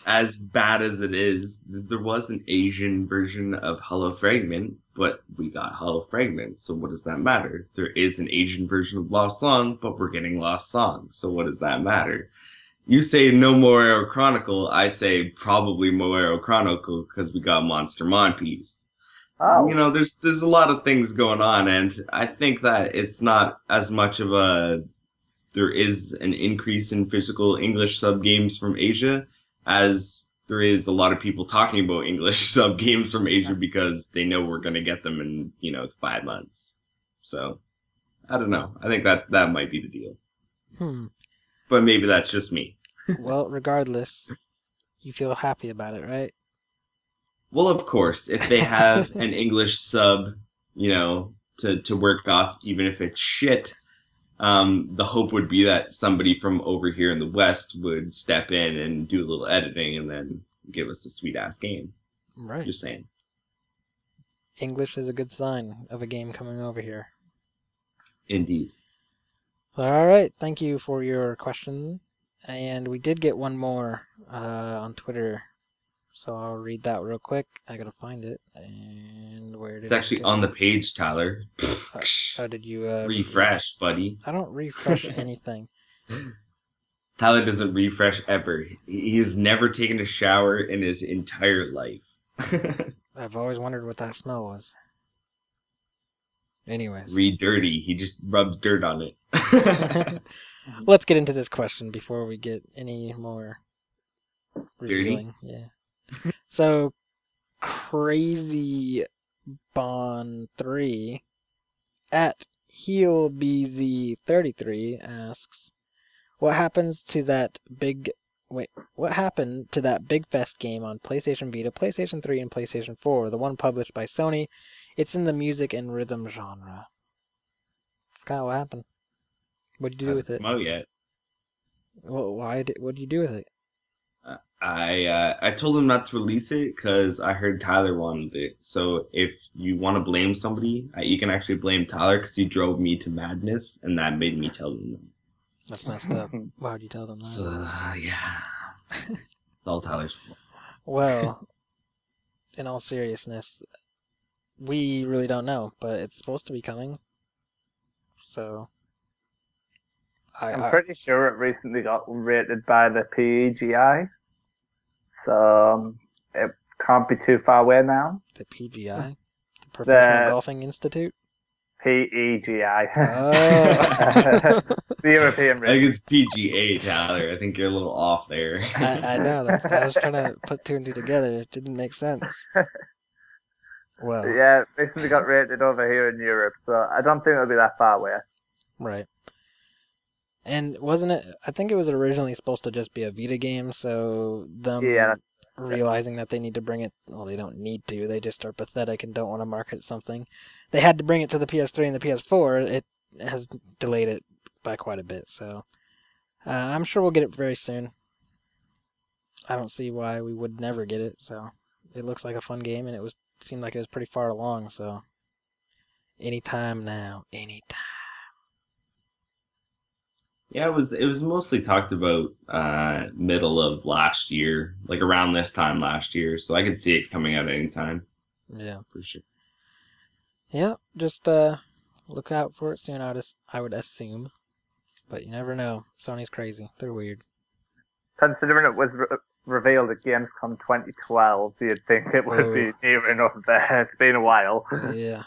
as bad as it is, there was an Asian version of Hollow Fragment, but we got Hollow Fragment, so what does that matter? There is an Asian version of Lost Song, but we're getting Lost Song, so what does that matter? You say no Moero Chronicle, I say probably Moero Chronicle because we got Monster Monpiece. Oh. You know, there's a lot of things going on, and I think that it's not as much of a there is an increase in physical English sub games from Asia, as there is a lot of people talking about English sub games from Asia because they know we're going to get them in, 5 months. So, I don't know. I think that might be the deal. But maybe that's just me. Well, regardless, you feel happy about it, right? Well, of course, if they have an English sub, to work off, even if it's shit, the hope would be that somebody from over here in the West would step in and do a little editing and then give us a sweet-ass game. Right. Just saying. English is a good sign of a game coming over here. Indeed. So, all right. Thank you for your question. And we did get one more on Twitter. So I'll read that real quick. I gotta find it. And where did it's actually on the page, Tyler. How did you refresh, buddy? I don't refresh anything. Tyler doesn't refresh ever. He's never taken a shower in his entire life. I've always wondered what that smell was. Anyways. Read dirty. He just rubs dirt on it. Let's get into this question before we get any more revealing. Yeah. So, Crazy Bon 3 at HeelBZ33 asks, what happened to that big fest game on PlayStation Vita, PlayStation 3, and PlayStation 4, the one published by Sony? It's in the music and rhythm genre. God, what happened? What did you do with it? Come out yet? Well, what did you do with it? I told him not to release it because I heard Tyler wanted it. So if you want to blame somebody, you can actually blame Tyler because he drove me to madness, and that made me tell them. That's messed up. Why would you tell them that? So, yeah. It's all Tyler's fault. Well, in all seriousness, we really don't know, but it's supposed to be coming. So, I'm pretty sure it recently got rated by the PEGI, so it can't be too far away now. The PGI? The Professional Golfing Institute? PEGI. Oh. The European I rating. think it's PGA, Tyler. I think you're a little off there. I know. I was trying to put two and two together. It didn't make sense. Well. Yeah, it recently got rated over here in Europe, so I don't think it'll be that far away. Right. And wasn't it, I think it was originally supposed to just be a Vita game, so them realizing that they need to bring it, well, they don't need to, they just are pathetic and don't want to market something. They had to bring it to the PS3 and the PS4, it has delayed it by quite a bit, so I'm sure we'll get it very soon. I don't see why we would never get it, so it looks like a fun game, and it seemed like it was pretty far along, so anytime now, anytime. Yeah, it was mostly talked about middle of last year, like around this time last year, so I could see it coming out anytime. Yeah. For sure. Yeah, just look out for it soon, I would assume. But you never know. Sony's crazy. They're weird. Considering it was revealed at Gamescom 2012, you'd think it would be near enough there. It's been a while. Yeah.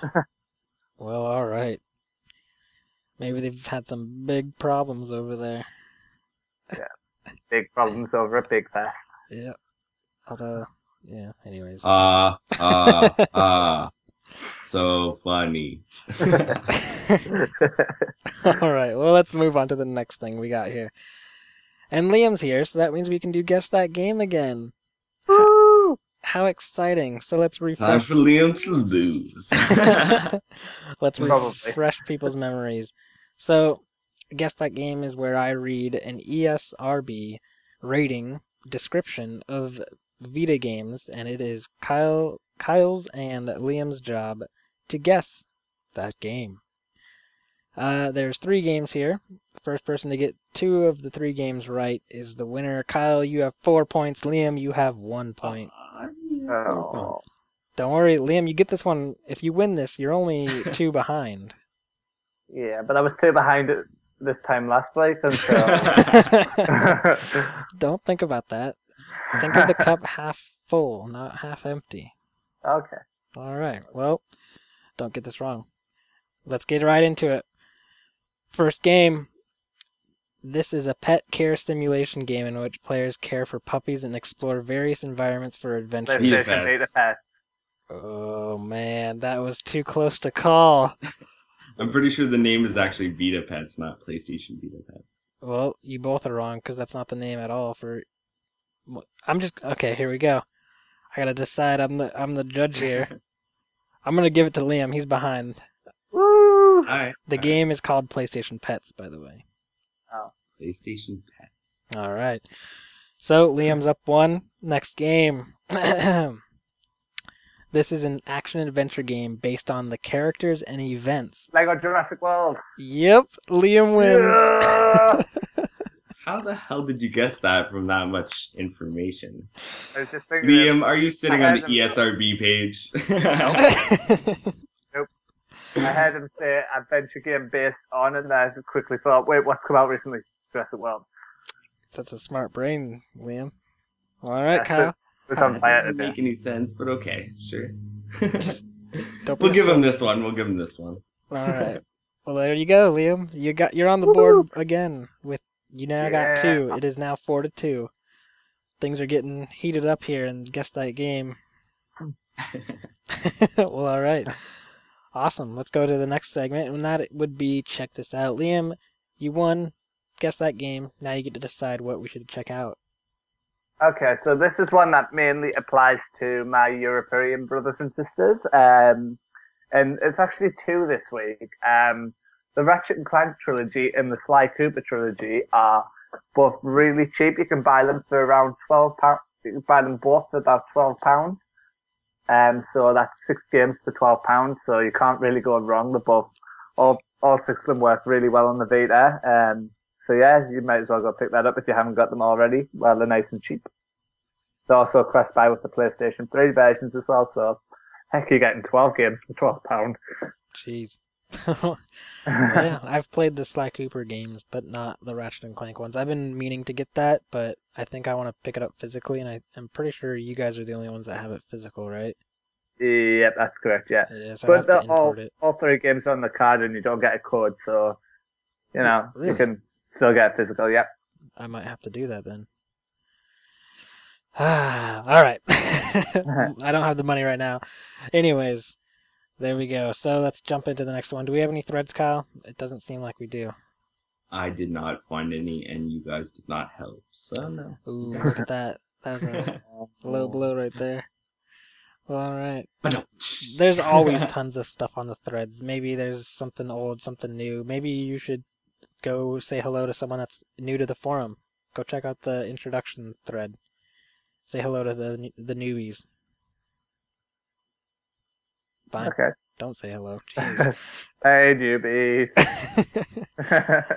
Well, alright. Maybe they've had some big problems over there. Yeah. Big problems over a big fest. Yeah. Although, yeah, anyways. So funny. Alright, well, let's move on to the next thing we got here. And Liam's here, so that means we can do Guess That Game again. Woo! How exciting. So let's refresh. Time for Liam to lose. Let's refresh people's memories. So, Guess That Game is where I read an ESRB rating description of Vita games, and it is Kyle's and Liam's job to guess that game. There's 3 games here. The first person to get 2 of the 3 games right is the winner. Kyle, you have 4 points. Liam, you have 1 point. Oh. Don't worry, Liam, you get this one. If you win this, you're only 2 behind. Yeah, but I was 2 behind it this time last week until... Don't think about that. Think of the cup half full, not half empty. Okay. Alright, well, don't get this wrong. Let's get right into it. First game. This is a pet care simulation game in which players care for puppies and explore various environments for adventure. Vita PlayStation Vita Pets. Pets. Oh man, that was too close to call. I'm pretty sure the name is actually Vita Pets, not PlayStation Vita Pets. Well, you both are wrong because that's not the name at all. Okay. Here we go. I gotta decide. I'm the judge here. I'm gonna give it to Liam. He's behind. Woo! Alright. The game is called PlayStation Pets, by the way. PlayStation Pets. All right. So Liam's up 1. Next game. This is an action-adventure game based on the characters and events. Lego Jurassic World. Yep, Liam wins. Yeah! How the hell did you guess that from that much information? I was just thinking. Liam, are you sitting I on the had him- ESRB page? I heard him say adventure game based on, and I quickly thought, wait, what's come out recently? Jurassic World. That's a smart brain, Liam. All right, Yes, Kyle. It's on That fire doesn't today. make any sense, but okay, sure. Don't be We'll give so- him this one. We'll give him this one. All right. Well, there you go, Liam. You're on the board again. With you now got 2. Yeah. It is now 4-2. Things are getting heated up here in Guess That Game. Well, all right. Awesome. Let's go to the next segment, and that would be Check This Out. Liam, you won. Guess That Game. Now you get to decide what we should check out. Okay, so this is one that mainly applies to my European brothers and sisters. And it's actually 2 this week. The Ratchet and Clank trilogy and the Sly Cooper trilogy are both really cheap. You can buy them for around £12. You can buy them both for about £12. So that's 6 games for £12. So you can't really go wrong. They're both, all 6 of them work really well on the Vita. So yeah, you might as well go pick that up if you haven't got them already. Well, they're nice and cheap. They're also cross buy with the PlayStation 3 versions as well. So heck, you're getting 12 games for £12. Jeez. Yeah, I've played the Sly Cooper games, but not the Ratchet and Clank ones. I've been meaning to get that, but I think I want to pick it up physically, and I'm pretty sure you guys are the only ones that have it physical, right? Yep, that's correct. Yeah, Yeah, so I but have to they're import it. all 3 games on the card, and you don't get a code. So you know Really? you can still get it physical. Yep. I might have to do that then. All right. I don't have the money right now. Anyways, there we go. So let's jump into the next one. Do we have any threads, Kyle? It doesn't seem like we do. I did not find any, and you guys did not help, so no. Ooh, look at that. That was a low blow right there. Well, all right. But There's always tons of stuff on the threads. Maybe there's something old, something new. Maybe you should go say hello to someone that's new to the forum. Go check out the introduction thread. Say hello to the newbies. Fine. Okay. Don't say hello. Jeez. Hey, newbies.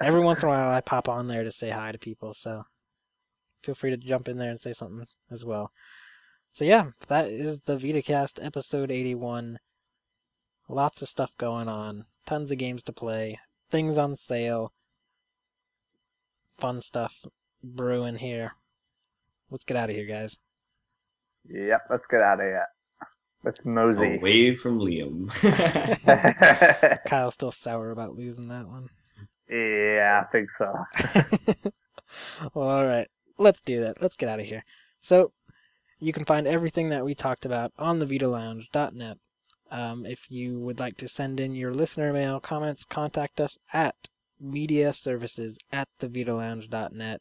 Every once in a while I pop on there to say hi to people, so feel free to jump in there and say something as well. So yeah, that is the Vita Cast episode 81. Lots of stuff going on. Tons of games to play. Things on sale. Fun stuff brewing here. Let's get out of here, guys. Yep, let's get out of here. Let's mosey. away from Liam. Kyle's still sour about losing that one. Yeah, I think so. Well, alright. Let's do that. Let's get out of here. So, you can find everything that we talked about on thevitalounge.net. If you would like to send in your listener mail comments, contact us at mediaservices@thevitalounge.net.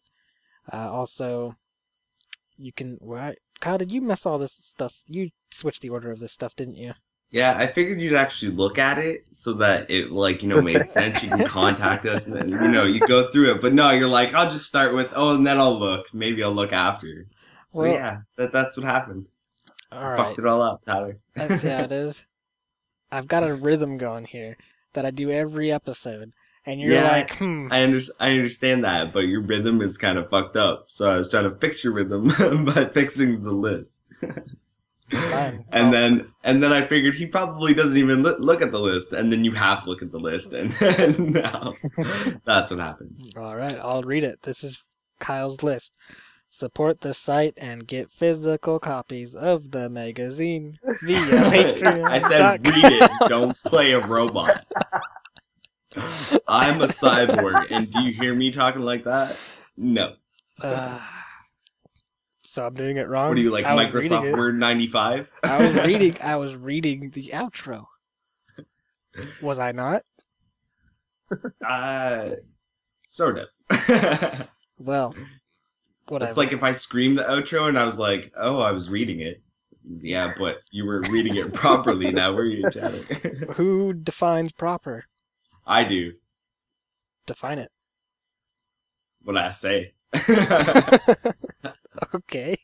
Also, you can... Kyle, did you mess all this stuff? You switched the order of this stuff, didn't you? Yeah, I figured you'd actually look at it so that it, made sense. You can contact us and then, you go through it. But no, you're like, I'll just start with, and then I'll look. Maybe I'll look after. So Well, yeah, that's what happened. Alright. Fucked it all up, Tyler. That's how it is. I've got a rhythm going here that I do every episode. And you're Yeah, like, I understand that, but your rhythm is kind of fucked up. So I was trying to fix your rhythm by fixing the list. fine. And then I figured he probably doesn't even look at the list, and then you half look at the list, and now that's what happens. Alright, I'll read it. This is Kyle's list. Support the site and get physical copies of the magazine via Patreon. I said read it, don't play a robot. I'm a cyborg, and do you hear me talking like that? No. So I'm doing it wrong. What are you, like, I was reading Microsoft it. Word 95? I was reading the outro. Was I not? Sort of. Well, whatever. It's like if I screamed the outro and I was like, oh, I was reading it. Yeah, but you were reading it properly now, were you, chatting? Who defines proper? I do. Define it. What I say. Okay.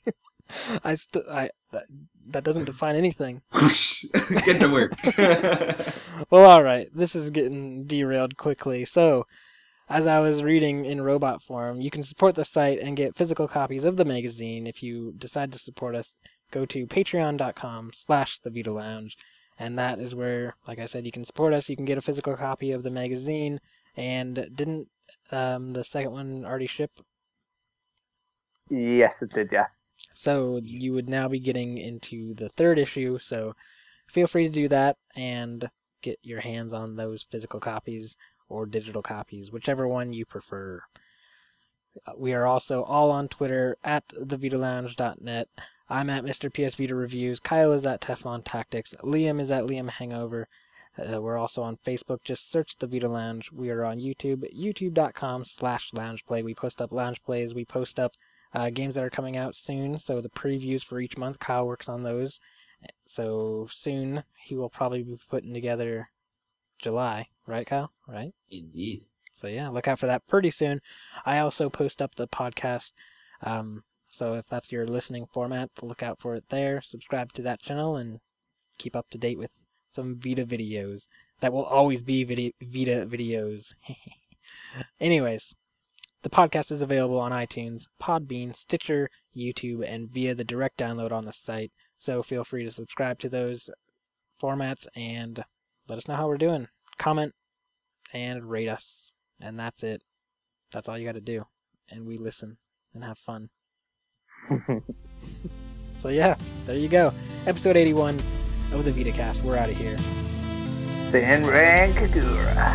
That doesn't define anything. Get to work. Well, alright. This is getting derailed quickly. So, as I was reading in robot form, you can support the site and get physical copies of the magazine. If you decide to support us, go to patreon.com/thevitalounge, and that is where, like I said, you can support us. You can get a physical copy of the magazine, and didn't the second one already ship? Yes, it did, yeah. So you would now be getting into the third issue, so feel free to do that and get your hands on those physical copies or digital copies, whichever one you prefer. We are also all on Twitter at thevitalounge.net. I'm at Mr. PSVITA Reviews. Kyle is at Teflon Tactics. Liam is at Liam Hangover. We're also on Facebook. Just search the Vita Lounge. We are on YouTube, youtube.com/loungeplay. We post up lounge plays. We post up games that are coming out soon. So the previews for each month, Kyle works on those. So soon he will probably be putting together July. Right, Kyle? Right? Indeed. So yeah, look out for that pretty soon. I also post up the podcast. So if that's your listening format, look out for it there. Subscribe to that channel and keep up to date with some Vita videos. That will always be Vita videos. Anyways, the podcast is available on iTunes, Podbean, Stitcher, YouTube, and via the direct download on the site. So feel free to subscribe to those formats and let us know how we're doing. Comment and rate us. And that's it. That's all you got to do. And we listen and have fun. So yeah, there you go. Episode 81 of the Vita Cast. We're out of here. Senran Kagura.